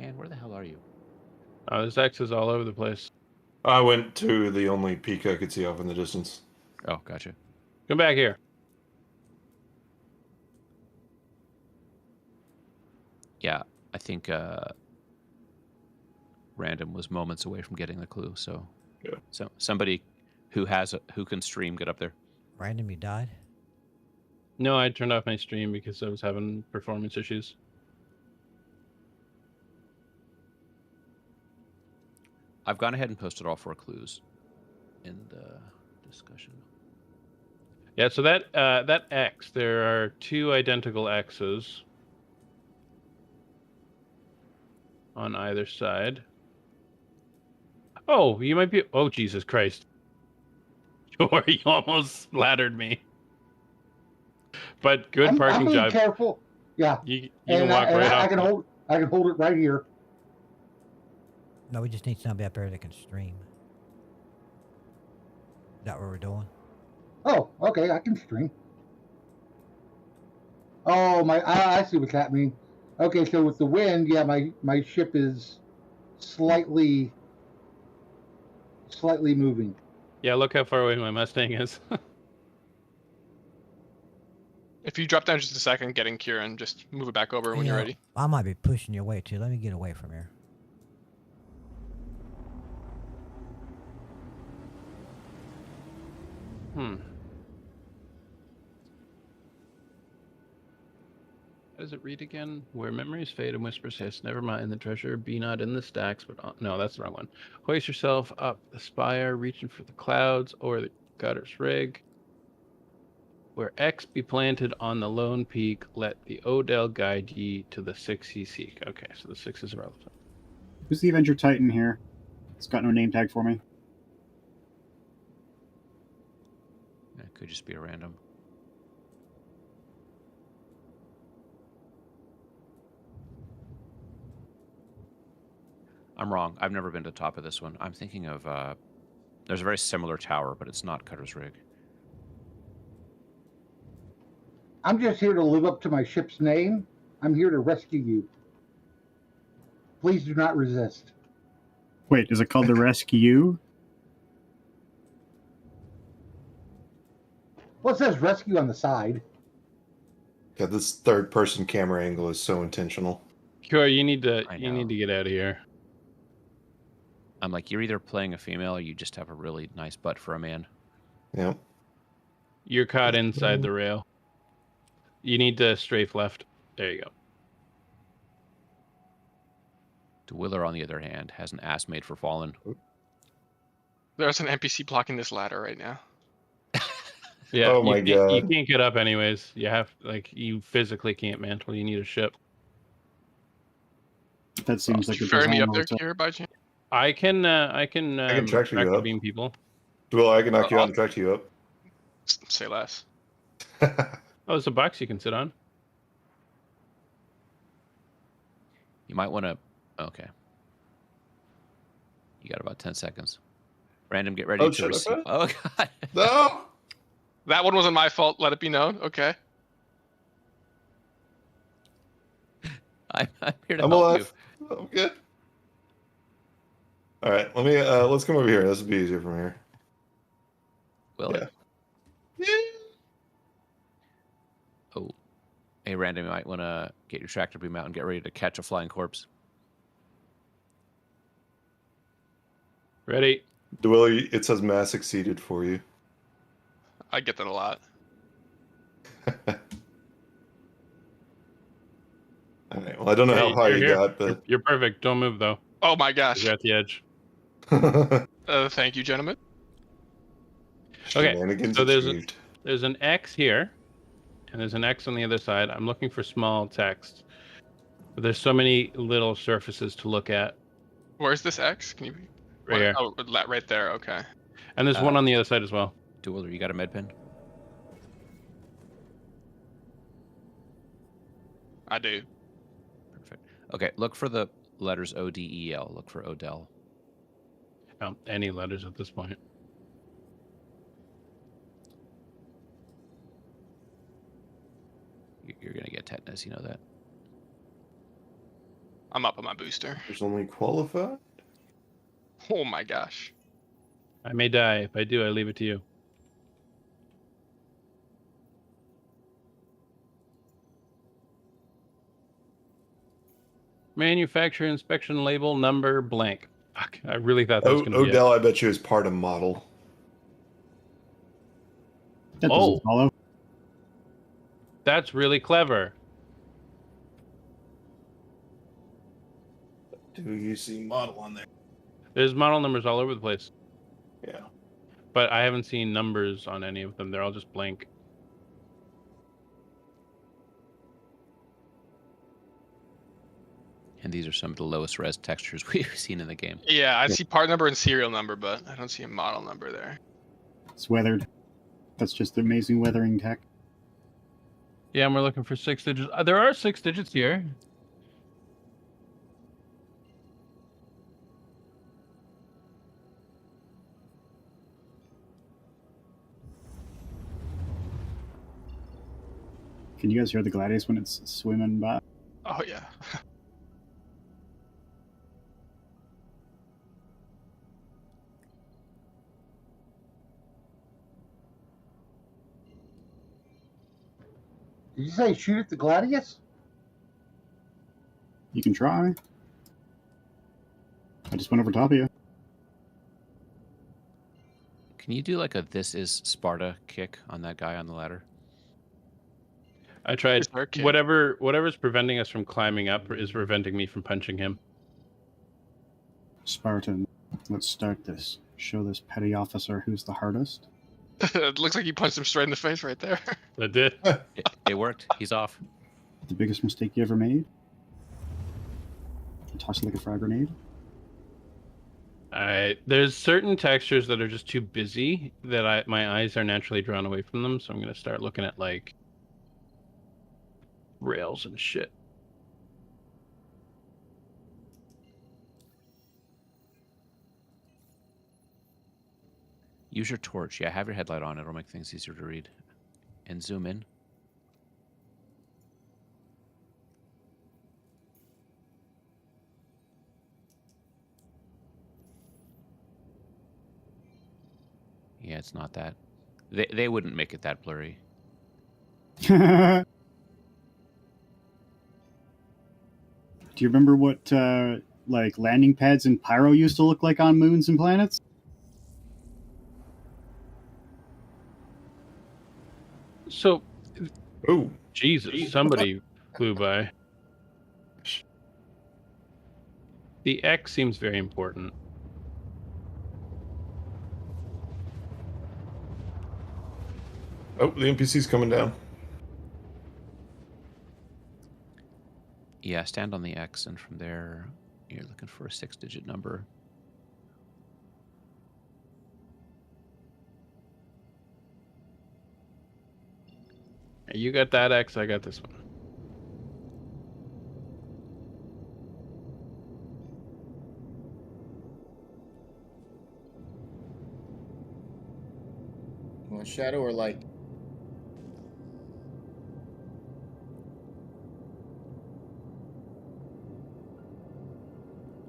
Man, where the hell are you? There's X's all over the place. I went to the only peak I could see off in the distance. Oh, gotcha. Come back here. Yeah, I think Random was moments away from getting the clue. So, yeah. So somebody who can stream, get up there. Random, you died? No, I turned off my stream because I was having performance issues. I've gone ahead and posted all 4 clues in the discussion. Yeah, so that X, there are 2 identical X's on either side. Oh, you might be. Oh, Jesus Christ! Sure, you almost splattered me. But good parking I'm being job. careful. Yeah. You can walk right off. I can hold it right here. No, we just need somebody up there that can stream. Is that what we're doing? Oh, okay, I can stream. Oh, I see what's happening. Okay, so with the wind, yeah, my ship is slightly moving. Yeah, look how far away my Mustang is. If you drop down just a second, getting Kieran, just move it back over when you're ready. I might be pushing you away too. Let me get away from here. How does it read again? Where memories fade and whispers hiss, never mind the treasure, be not in the stacks, but no, that's the wrong one. Hoist yourself up the spire, reaching for the clouds or the gutter's rig. Where X be planted on the lone peak, let the Odell guide ye to the 6 ye seek. Okay, so the 6 is relevant. Who's the Avenger Titan here? It's got no name tag for me. It could just be a random. I'm wrong. I've never been to the top of this one. I'm thinking of there's a very similar tower, but it's not Cutter's Rig. I'm just here to live up to my ship's name. I'm here to rescue you. Please do not resist. Wait, is it called the Rescue? Well, it says rescue on the side. Yeah, this third-person camera angle is so intentional. Sure, you need to get out of here. I'm like, you're either playing a female or you just have a really nice butt for a man. Yeah. You're caught inside the rail. You need to strafe left. There you go. DeWiller, on the other hand, has an ass made for falling. There's an NPC blocking this ladder right now. Yeah. Oh my God. You can't get up anyways. You physically can't mantle. You need a ship. That seems like a ferry me design up there, also. Kier, by chance? I can track you up. beam people. Well, I can knock you out and track you up. Say less. Oh, there's a box you can sit on. You might want to... Okay. You got about 10 seconds. Random, get ready to receive... Oh, God. No! That one wasn't my fault. Let it be known. Okay. I'm here to I'm help alive. I'm good. All right, let's come over here. This will be easier from here. Will Yeah. it? Oh. Hey, Random, you might want to get your tractor beam out and get ready to catch a flying corpse. Ready? DeWillie, it says mass exceeded for you. I get that a lot. All right. Well, I don't know how high you got, but you're perfect. Don't move though. Oh my gosh. You're at the edge. Thank you, gentlemen. Okay. Shenanigans So achieved. there's an X here, and there's an X on the other side. I'm looking for small text, but there's so many little surfaces to look at. Where's this X? Can you? Right here. Oh, right there. Okay. And there's one on the other side as well. DeWiller, you got a med pen? I do. Perfect. Okay, look for the letters O-D-E-L. Look for Odell. Any letters at this point. You're going to get tetanus, you know that. I'm up on my booster. There's only qualified. Oh my gosh. I may die. If I do, I leave it to you. Manufacturer inspection label number blank. Fuck, I really thought that was going to be it. Odell, I bet you is part of model. That doesn't follow. That's really clever. Do you see model on there? There's model numbers all over the place. Yeah. But I haven't seen numbers on any of them. They're all just blank. And these are some of the lowest res textures we've seen in the game. Yeah, I see part number and serial number, but I don't see a model number there. It's weathered. That's just amazing weathering tech. Yeah, and we're looking for 6 digits. There are 6 digits here. Can you guys hear the Gladius when it's swimming by? Oh yeah. Did you say shoot at the Gladius? You can try. I just went over top of you. Can you do like a "This is Sparta" kick on that guy on the ladder? I tried. Whatever's preventing us from climbing up is preventing me from punching him. Spartan, let's start this. Show this petty officer who's the hardest. It looks like you punched him straight in the face right there. That did. It worked. He's off. The biggest mistake you ever made? Toss it like a frag grenade? There's certain textures that are just too busy that my eyes are naturally drawn away from them, so I'm going to start looking at like rails and shit. Use your torch. Yeah, have your headlight on. It'll make things easier to read. And zoom in. Yeah, it's not that. They wouldn't make it that blurry. Do you remember what like landing pads in Pyro used to look like on moons and planets? So, oh Jesus, somebody flew by. The X seems very important. Oh, the NPC's coming down. Yeah, stand on the X, and from there, you're looking for a 6-digit number. You got that X, I got this one. You want shadow or light?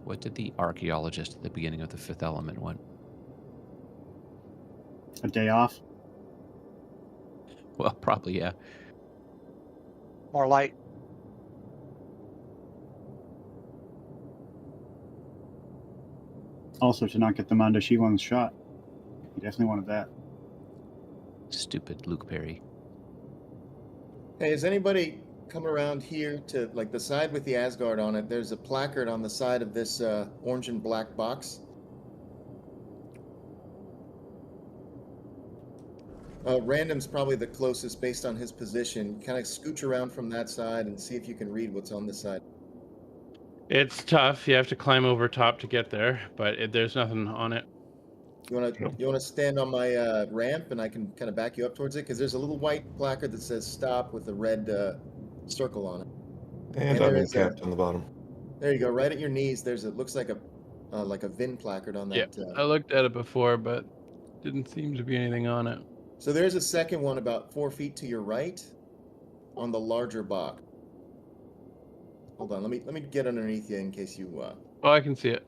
What did the archaeologist at the beginning of The Fifth Element want? A day off? Well, probably, yeah. More light. Also, to not get them onto Shiwan's shot. He definitely wanted that. Stupid Luke Perry. Hey, is anybody come around here to like the side with the Asgard on it? There's a placard on the side of this orange and black box. Random's probably the closest based on his position. Kind of scooch around from that side and see if you can read what's on this side. It's tough. You have to climb over top to get there, but there's nothing on it. You wanna stand on my ramp and I can kind of back you up towards it because there's a little white placard that says "Stop" with a red circle on it. And I'm in capped on the bottom. There you go. Right at your knees. It looks like a VIN placard on that. Yeah, I looked at it before, but didn't seem to be anything on it. So there's a second one about 4 feet to your right on the larger box. Hold on, let me get underneath you in case you. Oh, I can see it.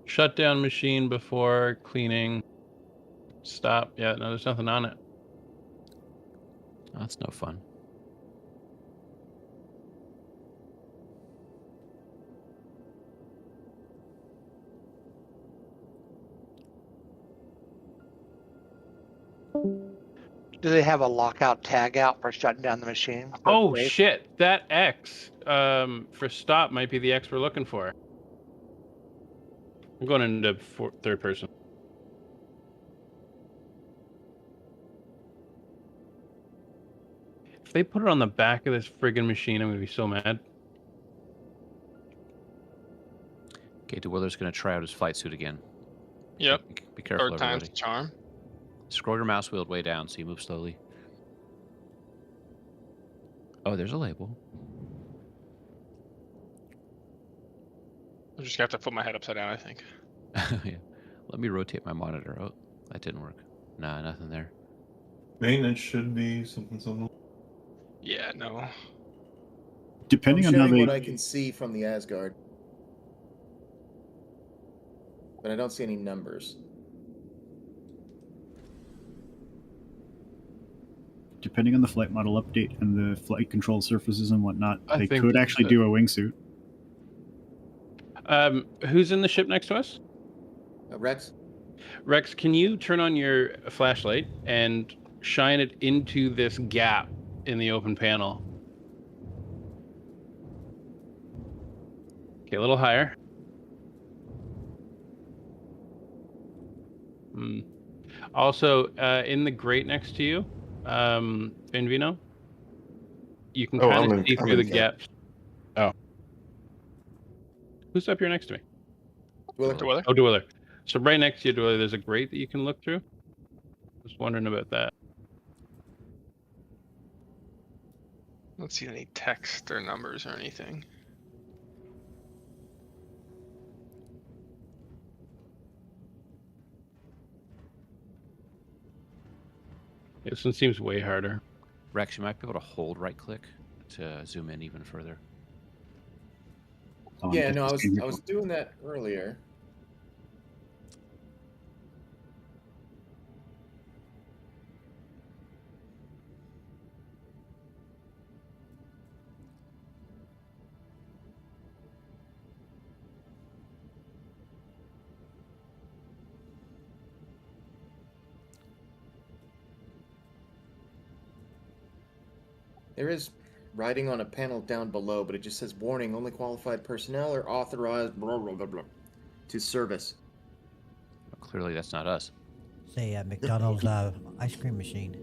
Shut down machine before cleaning. Stop. Yeah, no, there's nothing on it. Oh, that's no fun. Do they have a lockout tag out for shutting down the machine? Oh shit! That X for stop might be the X we're looking for. I'm going into third person. If they put it on the back of this friggin' machine, I'm gonna be so mad. Okay, DeWiller's going to try out his flight suit again. Yep. So be careful, Third time's everybody. the charm. Scroll your mouse wheel way down so you move slowly. Oh, there's a label. I just have to put my head upside down, I think. Yeah. Let me rotate my monitor. Oh, that didn't work. Nah, nothing there. Maintenance should be something. Yeah, no. Depending I'm on how showing they. what I can see from the Asgard, but I don't see any numbers. Depending on the flight model update and the flight control surfaces and whatnot, I they think could actually do a wingsuit. Who's in the ship next to us? Rex? Rex, can you turn on your flashlight and shine it into this gap in the open panel? Okay, a little higher. Also, in the grate next to you, Invino, you can kind of see through the gaps. Oh. Who's up here next to me? Dweller. Oh, Dweller. So right next to you, Dweller, there's a grate that you can look through. Just wondering about that. I don't see any text or numbers or anything. This one seems way harder. Rex, you might be able to hold right click to zoom in even further. Yeah, no, I was doing that earlier. There is writing on a panel down below, but it just says warning, only qualified personnel are authorized blah, blah, blah, blah, to service. Well, clearly that's not us. Say McDonald's ice cream machine.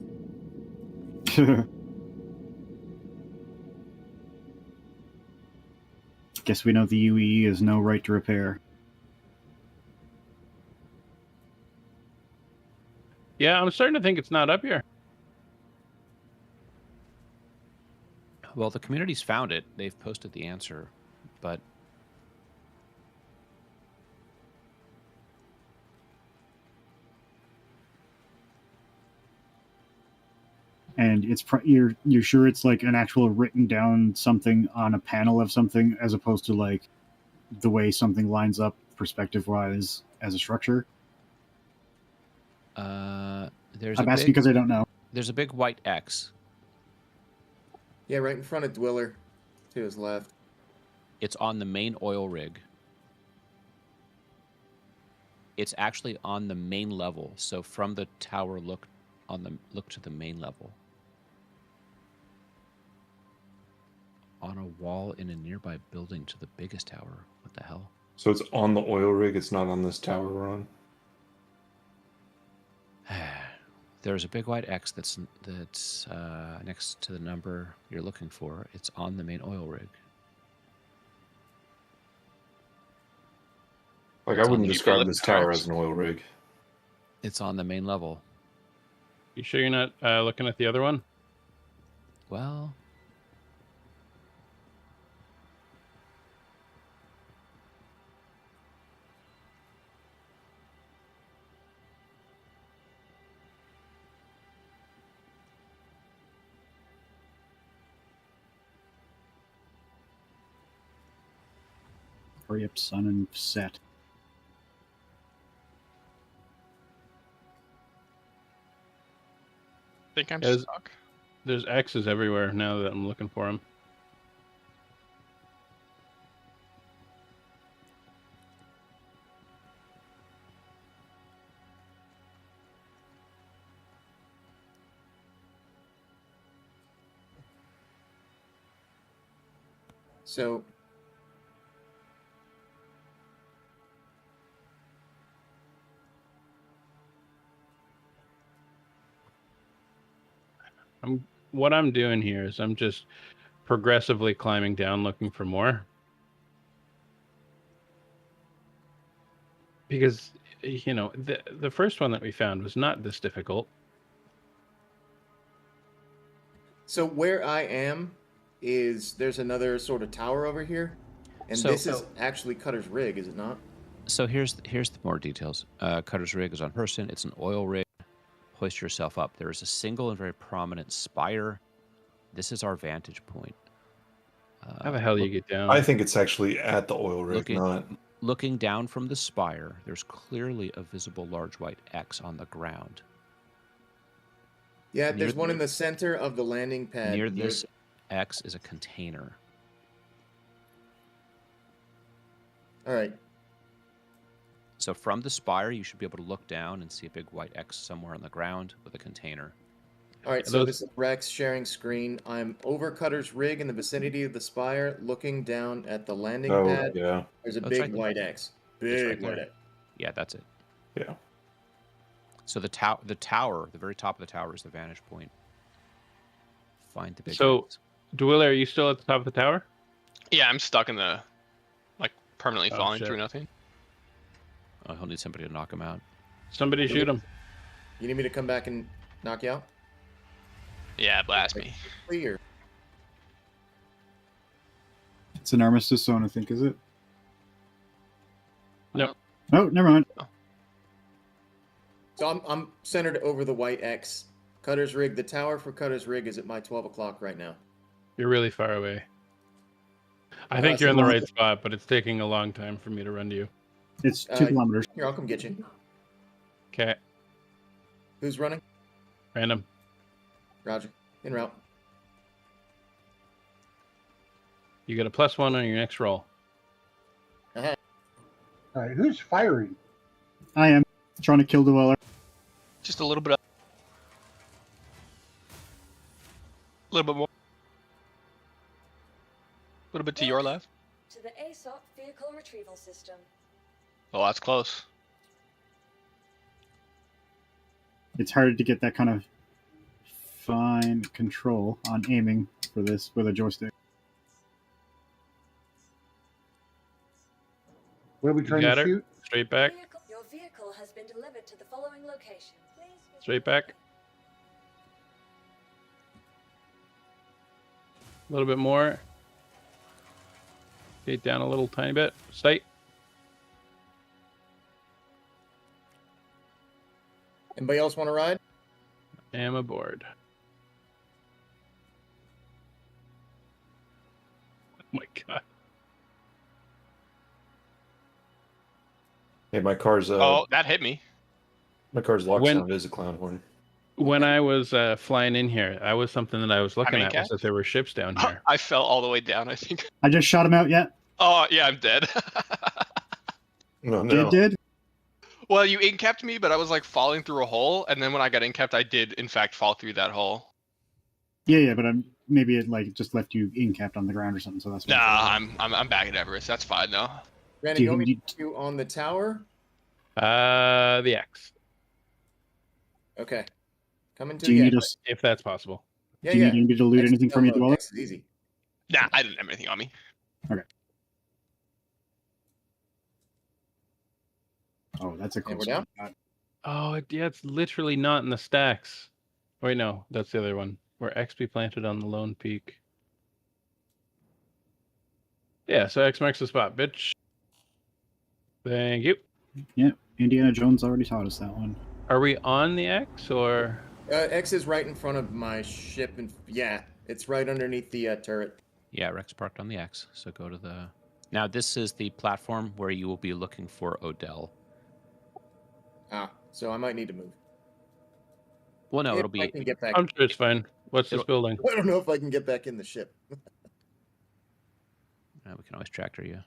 Guess we know the UE is no right to repair. Yeah, I'm starting to think it's not up here. Well, the community's found it. They've posted the answer, but And it's you're sure it's like an actual written down something on a panel of something as opposed to like the way something lines up perspective wise as a structure? there's I'm a asking big, because I don't know. There's a big white X. Yeah, right in front of Dweller, to his left. It's on the main oil rig. It's actually on the main level. So from the tower, look to the main level. On a wall in a nearby building to the biggest tower. What the hell? So it's on the oil rig. It's not on this tower we're on. There's a big white X that's next to the number you're looking for. It's on the main oil rig. Like, I wouldn't describe this tower as an oil rig. It's on the main level. You sure you're not looking at the other one? Well, Hurry up, sun and set. I think I'm Yes. stuck. There's X's everywhere now that I'm looking for them. So What I'm doing here is I'm just progressively climbing down looking for more. Because, you know, the first one that we found was not this difficult. So where I am is there's another sort of tower over here, and this is actually Cutter's rig, is it not? So here's the more details. Cutter's rig is on Hurston. It's an oil rig. Hoist yourself up. There is a single and very prominent spire. This is our vantage point. How the hell do you get down? I think it's actually at the oil rig, Looking down from the spire, there's clearly a visible large white X on the ground. Yeah, there's one in the center of the landing pad. Near this X is a container. All right. So from the spire, you should be able to look down and see a big white X somewhere on the ground with a container. All right, so this is Rex sharing screen. I'm over Cutter's rig in the vicinity of the spire, looking down at the landing pad. Yeah. There's a big white X. Big white X. Yeah, that's it. Yeah. So the tower, the very top of the tower is the vantage point. Find the big X. Dwiller, are you still at the top of the tower? Yeah, I'm stuck in the, like, permanently falling through nothing. Oh, he'll need somebody to knock him out. Somebody shoot him. You need me to come back and knock you out? Yeah, blast me. Clear. It's an armistice zone, I think, is it? No. Oh, never mind. So I'm centered over the white X. Cutter's rig. The tower for Cutter's rig is at my 12 o'clock right now. You're really far away. I think you're in the right spot, but it's taking a long time for me to run to you. It's 2 kilometers. Here, I'll come get you. Okay. Who's running? Random. Roger. En route. You get a +1 on your next roll. All right, who's firing? I am trying to kill Dweller. Just a little bit. A little bit more. A little bit to your left. To the ASOP vehicle retrieval system. Oh, that's close. It's hard to get that kind of fine control on aiming for this with a joystick. What are we trying to shoot? Straight back. Your vehicle has been delivered to the following location. Please. Straight back. A little bit more. Get down a little tiny bit. Stay. Anybody else want to ride? I am aboard. Oh my god. Hey, my car's oh, that hit me. My car's lock sound is a clown horn. When I was flying in here, that was something that I was looking at, was that there were ships down here. I fell all the way down, I think. I just shot him out yet. Oh, yeah, I'm dead. No. You did? Well, you in-capped me, but I was like falling through a hole, and then when I got in-capped, I did in fact fall through that hole. Yeah, but maybe it like just left you in-capped on the ground or something. So that's. Nah, I'm back at Everest. That's fine though. Randy, you want me to do on the tower? The X. Okay. Coming to Do you need us if that's possible. Yeah, do you need me to loot anything from you, Dweller? X is easy. Nah, I didn't have anything on me. Okay. Oh, that's a close one. Oh, yeah, it's literally not in the stacks. Wait, no, that's the other one. Where XP planted on the lone peak. Yeah, so X marks the spot, bitch. Thank you. Yeah, Indiana Jones already taught us that one. Are we on the X, or? X is right in front of my ship, and yeah, it's right underneath the turret. Yeah, Rex parked on the X, so go to the... Now, this is the platform where you will be looking for Odell. So I might need to move. Well, no, If it'll be. I can get back. I'm sure it's fine. What's this building? I don't know if I can get back in the ship. We can always tractor you.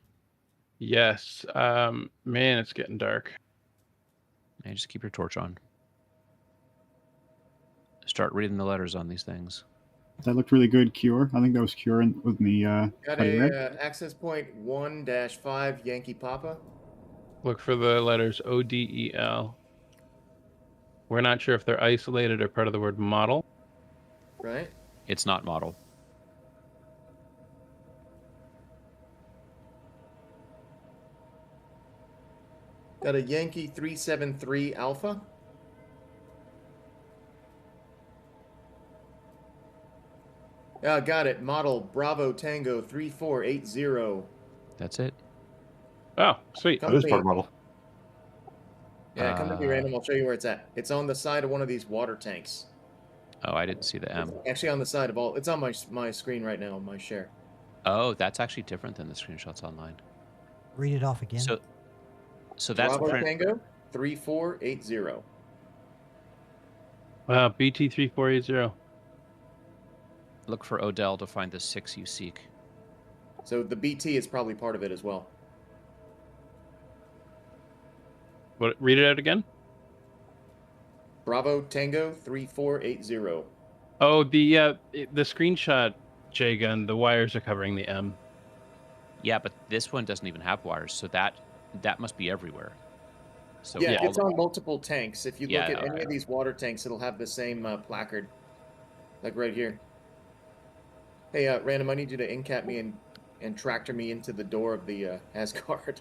Yes. Man, it's getting dark. Hey, just keep your torch on. Start reading the letters on these things. That looked really good, Cure. I think that was Cure with the Got Buddy Red. a access point 1-5 Yankee Papa. Look for the letters ODEL. We're not sure if they're isolated or part of the word model. Right. It's not model. Got a Yankee 373 Alpha. Got it. Model Bravo Tango 3480. That's it. Oh, sweet. Come That is to part me. model. Yeah, come to me, Random. I'll show you where it's at. It's on the side of one of these water tanks. Oh, I didn't see the M. It's actually on the side of all. It's on my screen right now, my share. Oh, that's actually different than the screenshots online. Read it off again. So that's Bravo print. Tango 3480. Wow, BT3480. Look for Odell to find the 6 you seek. So the BT is probably part of it as well. What? Read it out again. Bravo Tango 3480. Oh, the screenshot, J-Gun, the wires are covering the M. Yeah, but this one doesn't even have wires, so that must be everywhere. So Yeah, all it's on multiple tanks. If you look Yeah, at any okay. of these water tanks, it'll have the same placard, like right here. Hey, Random, I need you to in-cap me and tractor me into the door of the Asgard.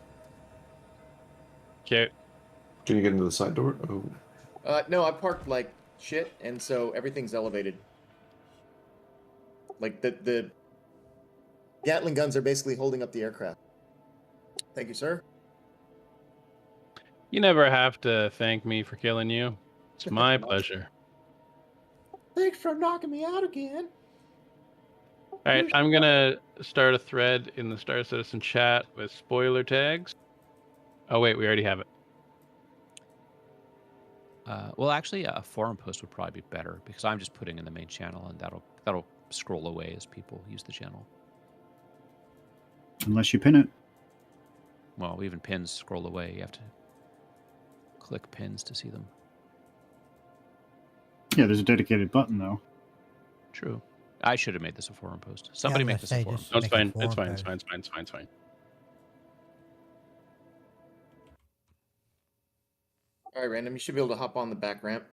Okay. Can you get into the side door? Oh, No, I parked like shit, and so everything's elevated. Like the Gatling guns are basically holding up the aircraft. Thank you, sir. You never have to thank me for killing you. It's my pleasure. Thanks for knocking me out again. All right, I'm going to start a thread in the Star Citizen chat with spoiler tags. Oh, wait, we already have it. well, actually, a forum post would probably be better because I'm just putting in the main channel, and that'll scroll away as people use the channel. Unless you pin it. Well, even pins scroll away. You have to click pins to see them. Yeah, there's a dedicated button, though. True. I should have made this a forum post. Somebody make this a forum. No, it's fine. It's fine. It's fine. It's fine. It's fine. It's fine. All right, Random, you should be able to hop on the back ramp.